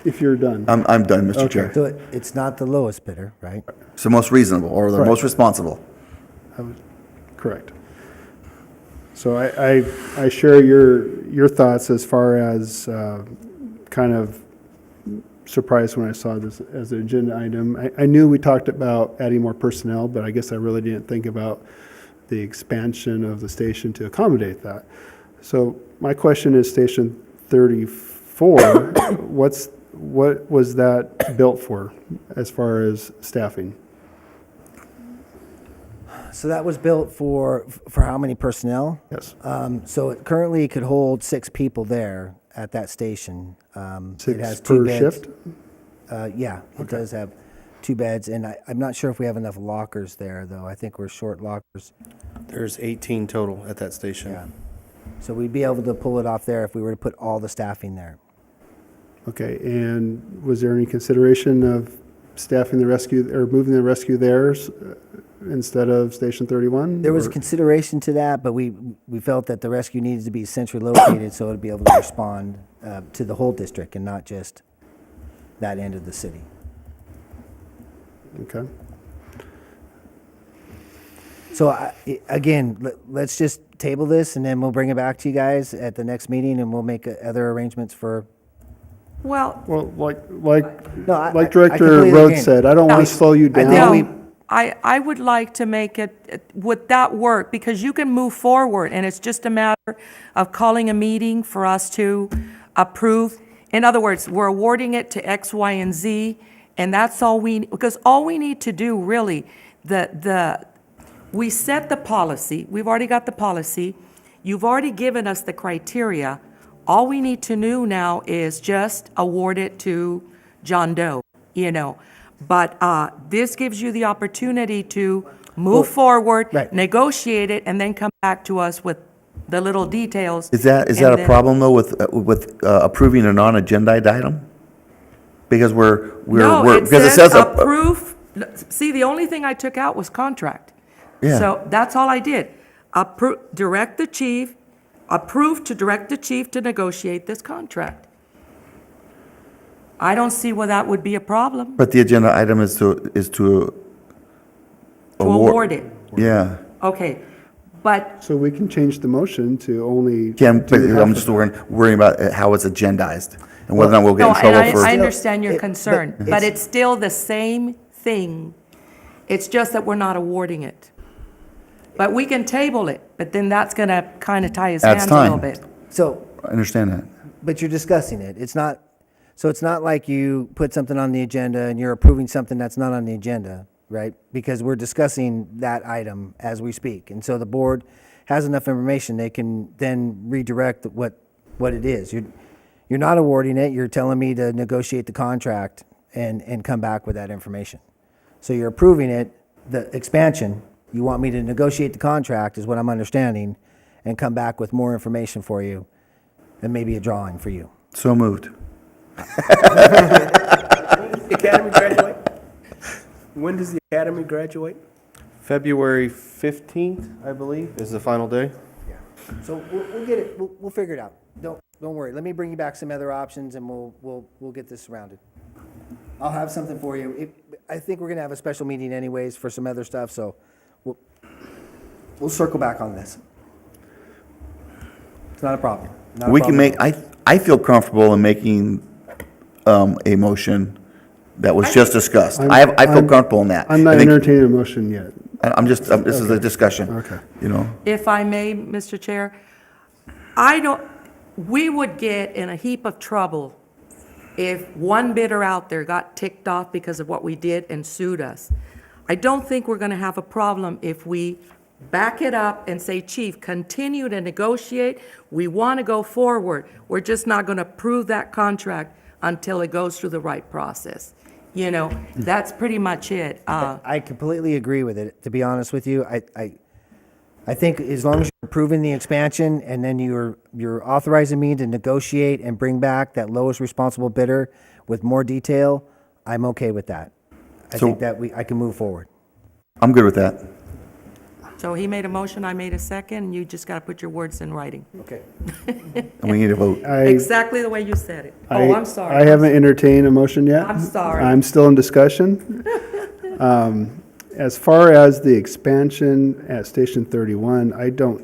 if you're done. I'm done, Mr. Okay. Chair. So it's not the lowest bidder, right? It's the most reasonable or the Correct. most responsible. Correct. So I share your thoughts as far as kind of surprised when I saw this as an agenda item. I knew we talked about adding more personnel, but I guess I really didn't think about the expansion of the station to accommodate that. So my question is Station 34, what was that built for as far as staffing? So that was built for how many personnel? Yes. So it currently could hold 6 people there at that station. It has 6 2 per beds. shift? Yeah, it does have 2 beds, and I'm not sure if we have enough lockers there, though. I think we're short lockers. There's 18 total at that station. Yeah. So we'd be able to pull it off there if we were to put all the staffing there. Okay, and was there any consideration of staffing the rescue, or moving the rescue there instead of Station 31? There was or- consideration to that, but we felt that the rescue needed to be centrally located so it'd be able to respond to the whole district and not just that end of the city. Okay. So again, let's just table this and then we'll bring it back to you guys at the next meeting and we'll make other arrangements for. Well, Well, No, I like Director completely Rhodes agree. said, I don't want to slow you think down. we- no, I would like to make it, would that work? Because you can move forward, and it's just a matter of calling a meeting for us to approve. In other words, we're awarding it to X, Y, and Z, and that's all because all we need to do, really, we set the policy, we've already got the policy, you've already given us the criteria. All we need to do now is just award it to John Doe, you know. But this gives you the opportunity to move forward, right. negotiate it, and then come back to us with the little details. Is that and a then- problem, though, with approving a non-agendized item? Because No, it because it says says, approve, see, the only thing I took out was contract. Yeah. So that's all I did. Direct the chief, approve to direct the chief to negotiate this contract. I don't see where that would be a problem, but the agenda item is to to award it. Yeah. Okay, but, So we can change the motion to only. But do half I'm of just it. worrying about how it's agendized and whether or not we'll get no, in and trouble for. I understand your It- concern, but but it's still the same thing. It's just that we're not awarding it. But we can table it, but then that's gonna kind of tie his That's hands a little time. bit. So, I understand that. but you're discussing it. It's not like you put something on the agenda and you're approving something that's not on the agenda, right? Because we're discussing that item as we speak. And so the board has enough information, they can then redirect what it is. You're not awarding it, you're telling me to negotiate the contract and come back with that information. So you're approving it, the expansion, you want me to negotiate the contract is what I'm understanding, and come back with more information for you and maybe a drawing for you. So moved. The academy graduate? When does the academy graduate? February 15th, I believe, is the final day. So we'll get it, we'll figure it out. Don't worry. Let me bring you back some other options and we'll get this surrounded. I'll have something for you. I think we're gonna have a special meeting anyways for some other stuff, so we'll circle back on this. It's not a problem. Not a We can problem. make, I feel comfortable in making a motion that was just discussed. I feel comfortable in that. I'm not I think- entertaining a motion yet. this is a discussion. Okay. You know? If I may, Mr. Chair, we would get in a heap of trouble if one bidder out there got ticked off because of what we did and sued us. I don't think we're gonna have a problem if we back it up and say, Chief, continue to negotiate. We wanna go forward. We're just not gonna approve that contract until it goes through the right process. You know, that's pretty much it. I completely agree with it, to be honest with you. I think as long as you're approving the expansion and then you're authorizing me to negotiate and bring back that lowest responsible bidder with more detail, I'm okay with that. I So- think that I can move forward. I'm good with that. So he made a motion, I made a second, and you just gotta put your words in writing. Okay. And we need a vote. Exactly the way you said it. Oh, I'm sorry. I haven't entertained a motion yet. I'm sorry. I'm still in discussion. As far as the expansion at Station 31, I don't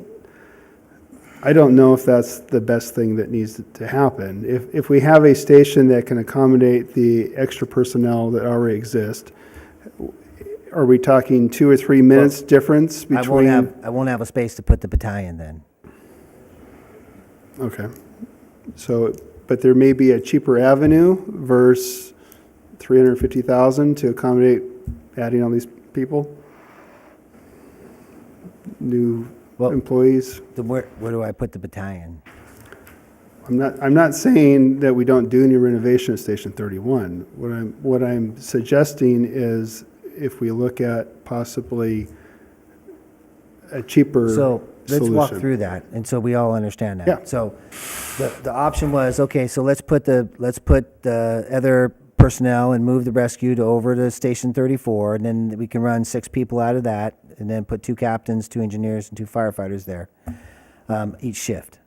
know if that's the best thing that needs to happen. If we have a station that can accommodate the extra personnel that already exist, are we talking 2 or 3 minutes difference I between? won't have a space to put the battalion then. Okay. So, but there may be a cheaper avenue versus 350,000 to accommodate adding all these people? new Well- employees. Then where do I put the battalion? I'm not saying that we don't do any renovation at Station 31. What I'm suggesting is if we look at possibly a cheaper So let's walk solution. through that, and so we all understand that. Yeah. So the option was, okay, so let's put the other personnel and move the rescue to over to Station 34, and then we can run 6 people out of that, and then put 2 captains, 2 engineers, and 2 firefighters there, each shift.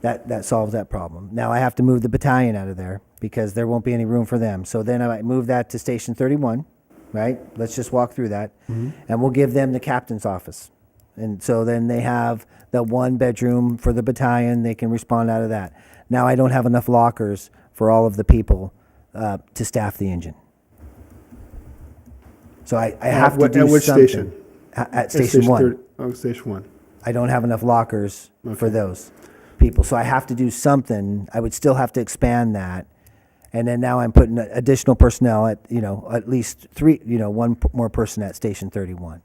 That solves that problem. Now I have to move the battalion out of there because there won't be any room for them. So then I might move that to Station 31, right? Let's just walk through that. And we'll give them the captain's office. And so then they have the 1 bedroom for the battalion. They can respond out of that. Now I don't have enough lockers for all of the people to staff the engine. So I have to do At which something. station? At Station 1. Station 1. I don't have enough lockers for those people. So I have to do something. I would still have to expand that. And then now I'm putting additional personnel at, at least 3, 1 more person at Station 31.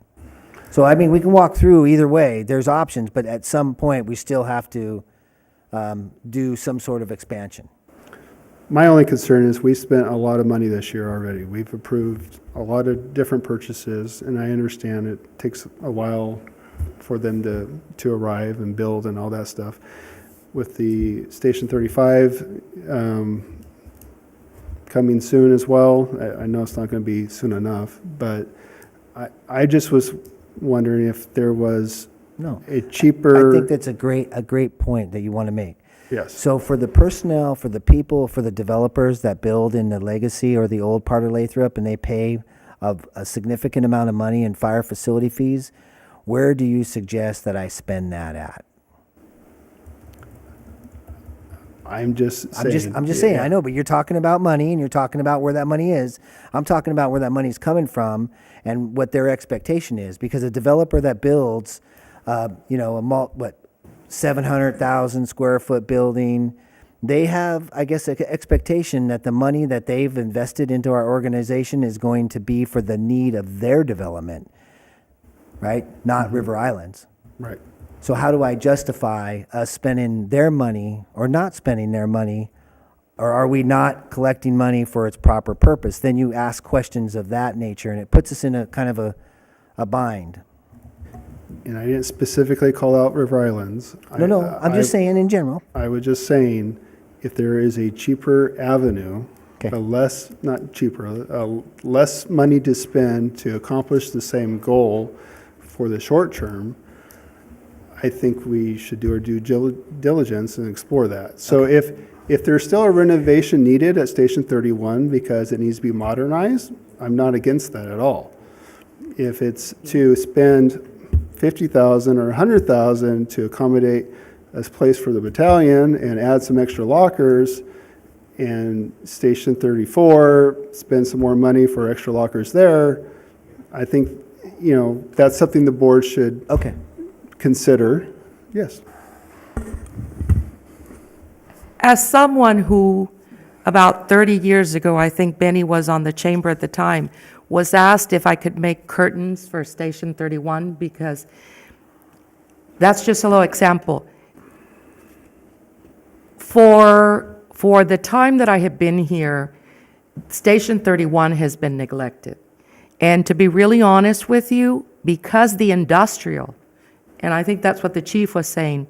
So, I mean, we can walk through either way. There's options, but at some point, we still have to do some sort of expansion. My only concern is we spent a lot of money this year already. We've approved a lot of different purchases, and I understand it takes a while for them to arrive and build and all that stuff. With the Station 35 coming soon as well, I know it's not going to be soon enough, but I just was wondering if there was No. a cheaper. I think that's a great point that you want to make. Yes. So for the personnel, for the people, for the developers that build in the legacy or the old part of Lathrop, and they pay a significant amount of money in fire facility fees, where do you suggest that I spend that at? I'm just saying. I'm just saying, I know, but you're talking about money and you're talking about where that money is. I'm talking about where that money's coming from and what their expectation is. Because a developer that builds, 700,000 square foot building, they have, I guess, an expectation that the money that they've invested into our organization is going to be for the need of their development, right? Not River Islands. Right. So how do I justify us spending their money or not spending their money? Or are we not collecting money for its proper purpose? Then you ask questions of that nature, and it puts us in a kind of a bind. And I didn't specifically call out River Islands. No, I'm just saying in general. I was just saying, if there is a cheaper avenue, Okay. less money to spend to accomplish the same goal for the short term, I think we should do our due diligence and explore that. So if there's still a renovation needed at Station 31 because it needs to be modernized, I'm not against that at all. If it's to spend $50,000 or $100,000 to accommodate a place for the battalion and add some extra lockers, and Station 34 spend some more money for extra lockers there, I think, that's something the board should Okay. consider. Yes. As someone who, about 30 years ago, I think Benny was on the chamber at the time, was asked if I could make curtains for Station 31, because that's just a little example. For the time that I have been here, Station 31 has been neglected. And to be really honest with you, because the industrial, and I think that's what the chief was saying,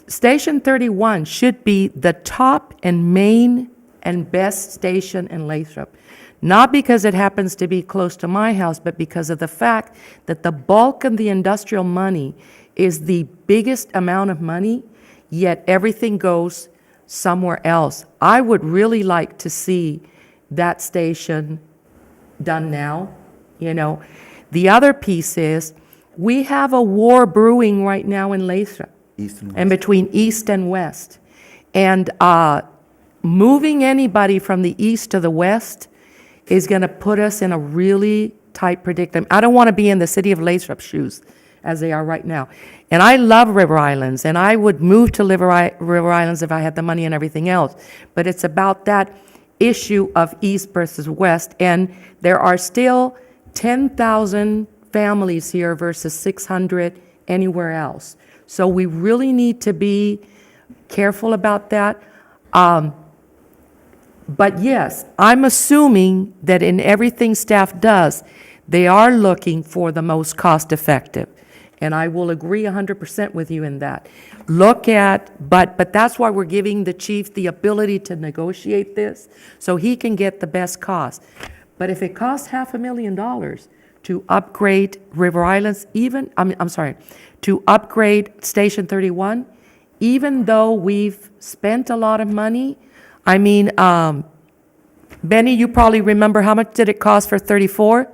Station 31 should be the top and main and best station in Lathrop. Not because it happens to be close to my house, but because of the fact that the bulk of the industrial money is the biggest amount of money, yet everything goes somewhere else. I would really like to see that station done now, The other piece is, we have a war brewing right now in Lathrop. East and And west. between east and west. And moving anybody from the east to the west is going to put us in a really tight predicament. I don't want to be in the city of Lathrop shoes as they are right now. And I love River Islands, and I would move to River Islands if I had the money and everything else. But it's about that issue of east versus west. And there are still 10,000 families here versus 600 anywhere else. So we really need to be careful about that. But yes, I'm assuming that in everything staff does, they are looking for the most cost-effective. And I will agree 100% with you in that. But that's why we're giving the chief the ability to negotiate this, so he can get the best cost. But if it costs $500,000 to upgrade River Islands, to upgrade Station 31, even though we've spent a lot of money, Benny, you probably remember, how much did it cost for 34?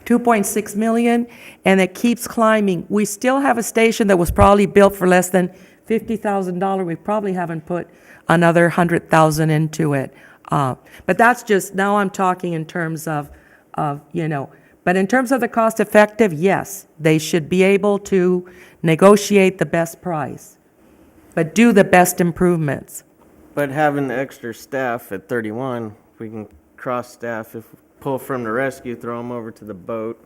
2.6 million, and it keeps climbing. We still have a station that was probably built for less than $50,000. We probably haven't put another 100,000 into it. But that's just, now I'm talking in terms of, but in terms of the cost effective, yes, they should be able to negotiate the best price, but do the best improvements. But having the extra staff at 31, we can cross-staff. If we pull from the rescue, throw them over to the boat,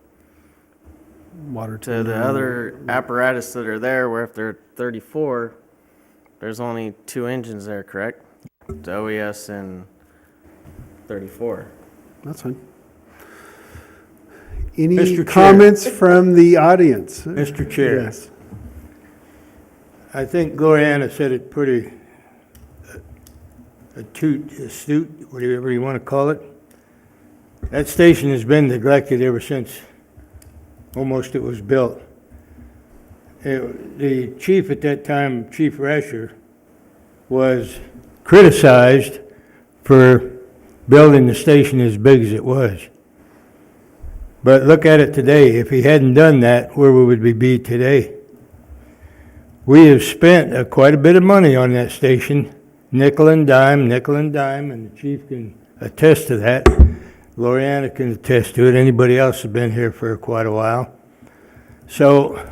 Water to the other apparatus that are there, where if they're 34, there's only 2 engines there, correct? The OES and 34. That's fine. Any Mr. Chair. comments from the audience? Mr. Chair. Yes. I think Gloriana said it pretty astute, whatever you want to call it. That station has been neglected ever since almost it was built. The chief at that time, Chief Rasher, was criticized for building the station as big as it was. But look at it today. If he hadn't done that, where would we be today? We have spent quite a bit of money on that station, nickel and dime, and the chief can attest to that. Gloriana can attest to it. Anybody else has been here for quite a while. So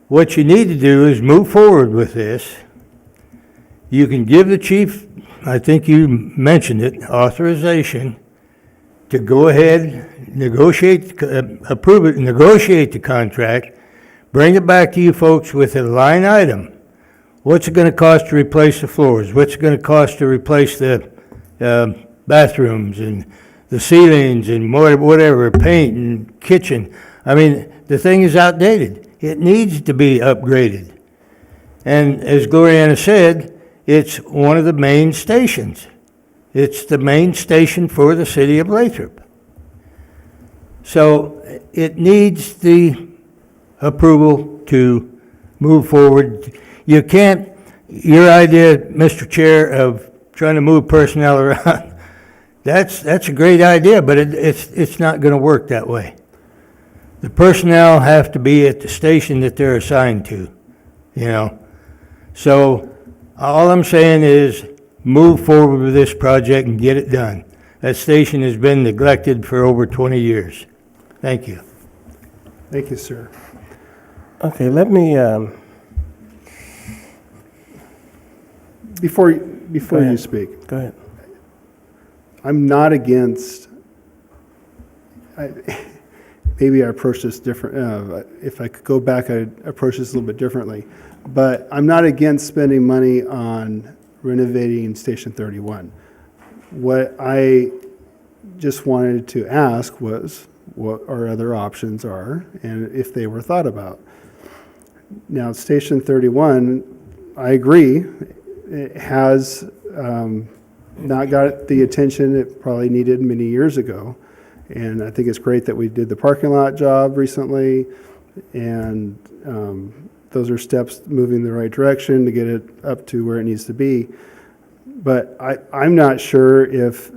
what you need to do is move forward with this. You can give the chief, I think you mentioned it, authorization to go ahead, negotiate, approve it, negotiate the contract, bring it back to you folks with a line item. What's it going to cost to replace the floors? What's it going to cost to replace the bathrooms and the ceilings and whatever, paint and kitchen? I mean, the thing is outdated. It needs to be upgraded. And as Gloriana said, it's one of the main stations. It's the main station for the city of Lathrop. So it needs the approval to move forward. You can't, your idea, Mr. Chair, of trying to move personnel around, that's a great idea, but it's not going to work that way. The personnel have to be at the station that they're assigned to, So all I'm saying is move forward with this project and get it done. That station has been neglected for over 20 years. Thank you. Thank you, sir. Okay, let me, Before Go you ahead. speak, go ahead. I'm not against, maybe I approach this different, if I could go back, I'd approach this a little bit differently. But I'm not against spending money on renovating Station 31. What I just wanted to ask was what our other options are and if they were thought about. Now, Station 31, I agree, it has not got the attention it probably needed many years ago. And I think it's great that we did the parking lot job recently, and those are steps moving in the right direction to get it up to where it needs to be. But I'm not sure if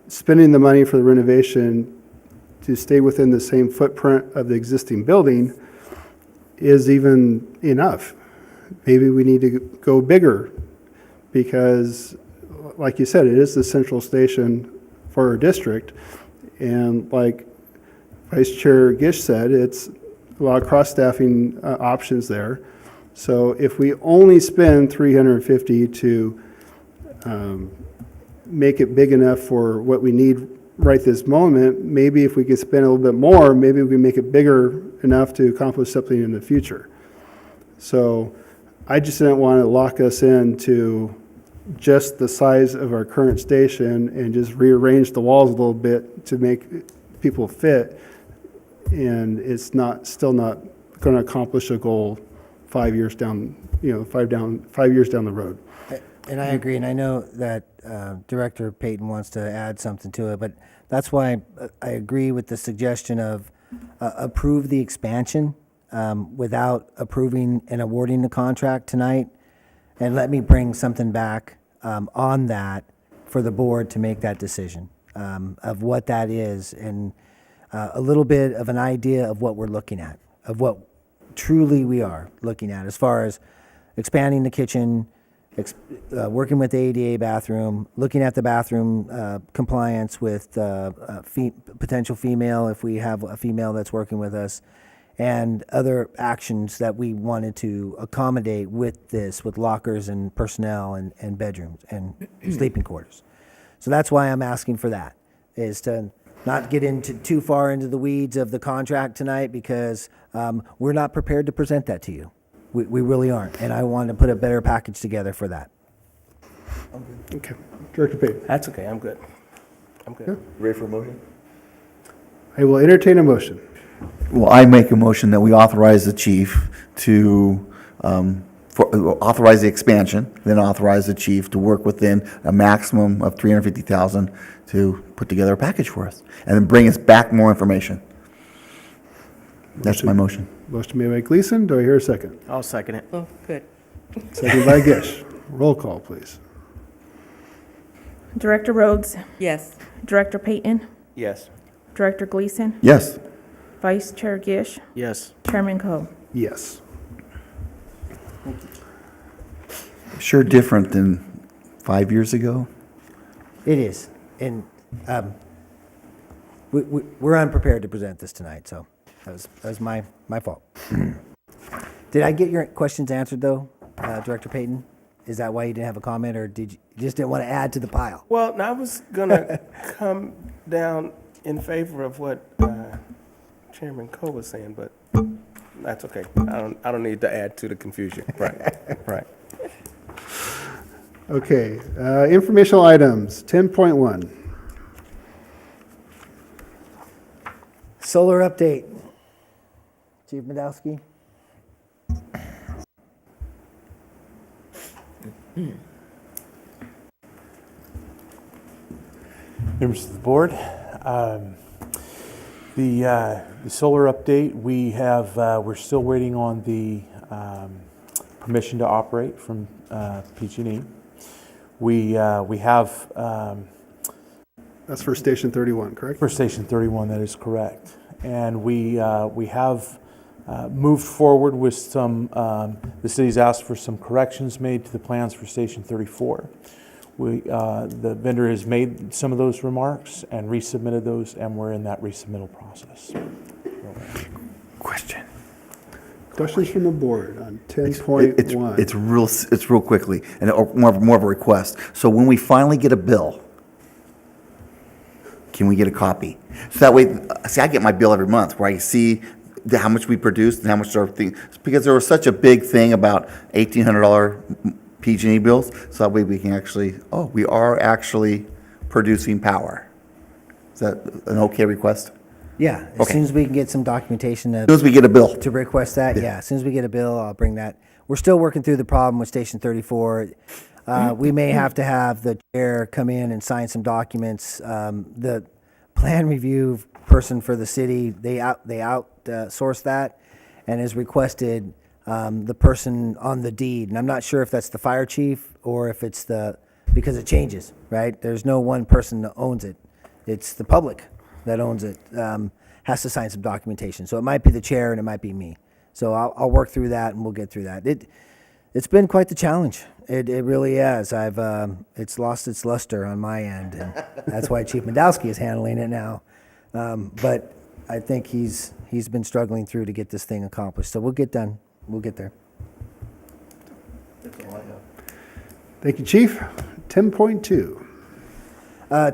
spending the money for the renovation to stay within the same footprint of the existing building is even enough. Maybe we need to go bigger because, like you said, it is the central station for our district. And like Vice Chair Gish said, it's a lot of cross-staffing options there. So if we only spend $350 to make it big enough for what we need right this moment. Maybe if we could spend a little bit more, maybe we can make it bigger enough to accomplish something in the future. So I just didn't want to lock us into just the size of our current station and just rearrange the walls a little bit to make people fit. And it's still not going to accomplish a goal 5 years down, 5 years down the road. And I agree, and I know that Director Payton wants to add something to it, but that's why I agree with the suggestion of approve the expansion without approving and awarding the contract tonight, and let me bring something back on that for the board to make that decision of what that is, and a little bit of an idea of what we're looking at, of what truly we are looking at as far as expanding the kitchen, working with the ADA bathroom, looking at the bathroom compliance with potential female, if we have a female that's working with us, and other actions that we wanted to accommodate with this, with lockers and personnel and bedrooms and sleeping quarters. So that's why I'm asking for that, is to not get into too far into the weeds of the contract tonight, because we're not prepared to present that to you. We really aren't, and I want to put a better package together for that. Okay. Director Payton. That's okay, I'm good. I'm good. Ready for a motion? I will entertain a motion. Well, I make a motion that we authorize the chief to, authorize the expansion, then authorize the chief to work within a maximum of $350,000 to put together a package for us, and then bring us back more information. That's my motion. Motion made by Gleason. Do I hear a second? I'll second it. Oh, good. Second by Gish. Roll call, please. Director Rhodes, Yes. Director Payton, Yes. Director Gleason, Yes. Vice Chair Gish, Yes. Chairman Coe. Yes. Sure different than 5 years ago. It is, and we're unprepared to present this tonight, so that was my fault. Did I get your questions answered, though, Director Payton? Is that why you didn't have a comment, or did you just didn't want to add to the pile? Well, I was gonna come down in favor of what Chairman Coe was saying, but that's okay. I don't need to add to the confusion. Right, right. Okay. Informational items, 10.1. Solar update. Chief Medowski? Members of the board, the solar update, we're still waiting on the permission to operate from PG&E. We have That's for Station 31, correct? for Station 31, that is correct. And we have moved forward with some, the city's asked for some corrections made to the plans for Station 34. The vendor has made some of those remarks and resubmitted those, and we're in that resubmittal process. Question. Questions from the board on 10.1. It's real quickly, and more of a request. So when we finally get a bill, can we get a copy? So that way, see, I get my bill every month where I see how much we produced and how much our thing, because there was such a big thing about $1,800 PG&E bills, so that way we can actually, we are actually producing power. Is that an okay request? Yeah, as Okay. soon as we can get some documentation As soon as we get a bill. to request that, yeah, as soon as we get a bill, I'll bring that. We're still working through the problem with Station 34. We may have to have the chair come in and sign some documents. The plan review person for the city, they outsource that, and has requested the person on the deed. And I'm not sure if that's the fire chief or if it's because it changes, right? There's no one person that owns it. It's the public that owns it, has to sign some documentation. So it might be the chair and it might be me. So I'll work through that and we'll get through that. It's been quite the challenge. It really has. It's lost its luster on my end, and that's why Chief Medowski is handling it now. But I think he's been struggling through to get this thing accomplished. So we'll get done. We'll get there. Thank you, Chief. 10.2.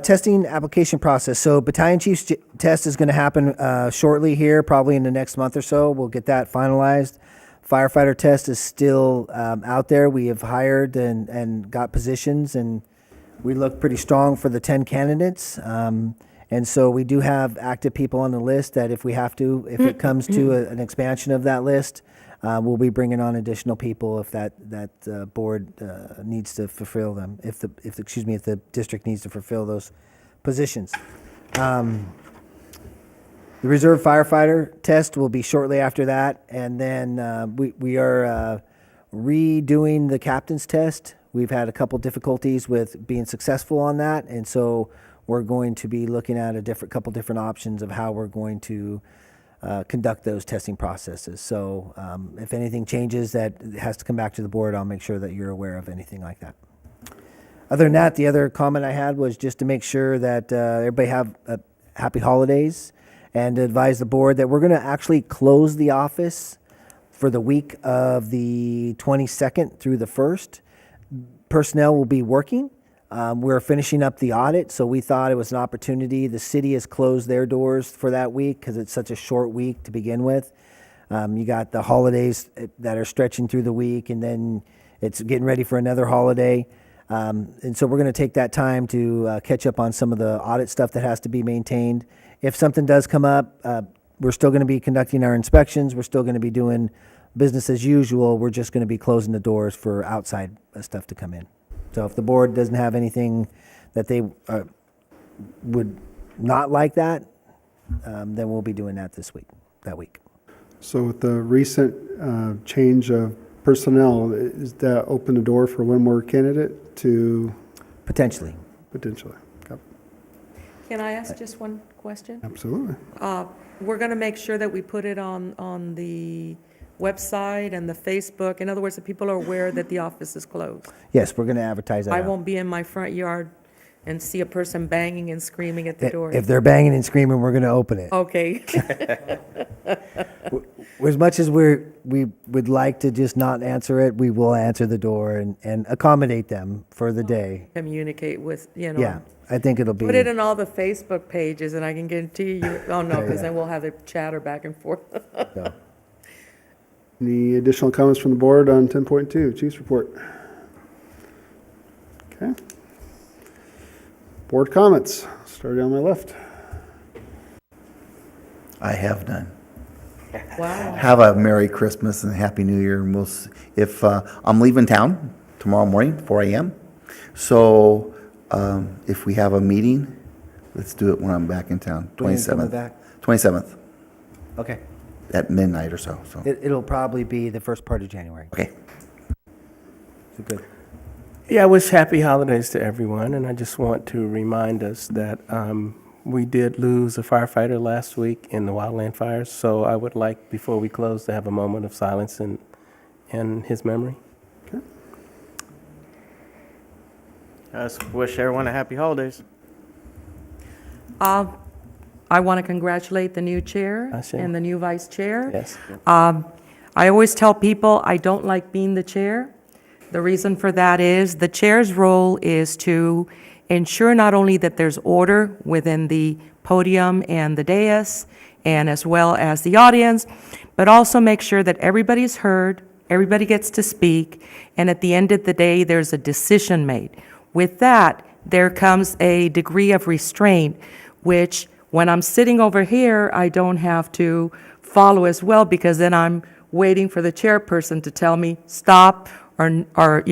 Testing application process. So battalion chief's test is going to happen shortly here, probably in the next month or so. We'll get that finalized. Firefighter test is still out there. We have hired and got positions, and we look pretty strong for the 10 candidates. And so we do have active people on the list that if we have to, if it comes to an expansion of that list, we'll be bringing on additional people if that board needs to fulfill them, if the district needs to fulfill those positions. The reserve firefighter test will be shortly after that, and then we are redoing the captain's test. We've had a couple difficulties with being successful on that, and so we're going to be looking at couple different options of how we're going to conduct those testing processes. So if anything changes that has to come back to the board, I'll make sure that you're aware of anything like that. Other than that, the other comment I had was just to make sure that everybody have happy holidays, and to advise the board that we're going to actually close the office for the week of the 22nd through the 1st. Personnel will be working. We're finishing up the audit, so we thought it was an opportunity. The city has closed their doors for that week because it's such a short week to begin with. You got the holidays that are stretching through the week, and then it's getting ready for another holiday. And so we're going to take that time to catch up on some of the audit stuff that has to be maintained. If something does come up, we're still going to be conducting our inspections. We're still going to be doing business as usual. We're just going to be closing the doors for outside stuff to come in. So if the board doesn't have anything that they would not like that, then we'll be doing that that week. So with the recent change of personnel, is that open the door for one more candidate to Potentially. potentially? Yep, Can I ask just one question? absolutely. We're going to make sure that we put it on the website and the Facebook. In other words, that people are aware that the office is closed. Yes, we're going to advertise that I out. won't be in my front yard and see a person banging and screaming at the door. If they're banging and screaming, we're going to open it. Okay. As much as we would like to just not answer it, we will answer the door and accommodate them for the day. Communicate with, Yeah, I think it'll be. Put it in all the Facebook pages, and I can guarantee you, oh, no, because then we'll have the chatter back and forth. So. Any additional comments from the board on 10.2, Chief's report? Okay. Board comments, starting on my left. I have none. Wow. Have a Merry Christmas and Happy New Year, and we'll see. If I'm leaving town tomorrow morning, 4 a.m., so if we have a meeting, let's do it when I'm back in town, When are you coming 27th. back? 27th, Okay. at midnight or so, so, It'll probably be the first part of January. okay. So good. Yeah, I wish happy holidays to everyone, and I just want to remind us that we did lose a firefighter last week in the wildland fires, so I would like, before we close, to have a moment of silence in his memory. I just wish everyone a happy holidays. I want to congratulate the new chair I see. and the new vice chair. Yes. I always tell people I don't like being the chair. The reason for that is the chair's role is to ensure not only that there's order within the podium and the dais, and as well as the audience, but also make sure that everybody's heard, everybody gets to speak, and at the end of the day, there's a decision made. With that, there comes a degree of restraint, which when I'm sitting over here, I don't have to follow as well, because then I'm waiting for the chairperson to tell me, stop, or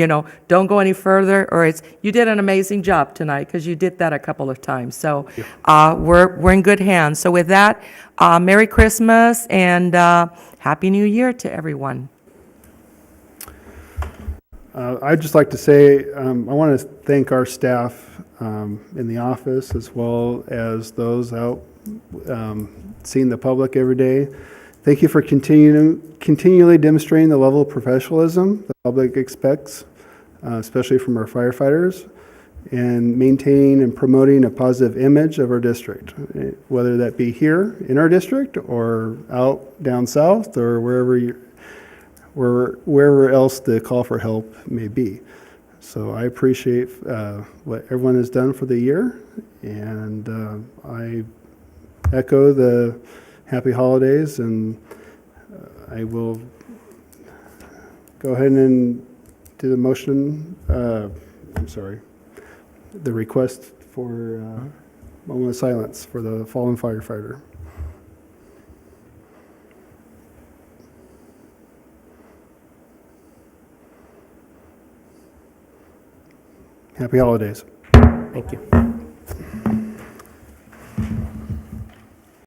don't go any further, or it's, you did an amazing job tonight, because you did that a couple of times. So we're in good hands. So with that, Merry Christmas and Happy New Year to everyone. I'd just like to say, I want to thank our staff in the office as well as those out seeing the public every day. Thank you for continually demonstrating the level of professionalism the public expects, especially from our firefighters, and maintaining and promoting a positive image of our district, whether that be here in our district or out down south or wherever else the call for help may be. So I appreciate what everyone has done for the year, and I echo the happy holidays, and I will go ahead and do the motion, I'm sorry, the request for moment of silence for the fallen firefighter. Happy holidays. Thank you.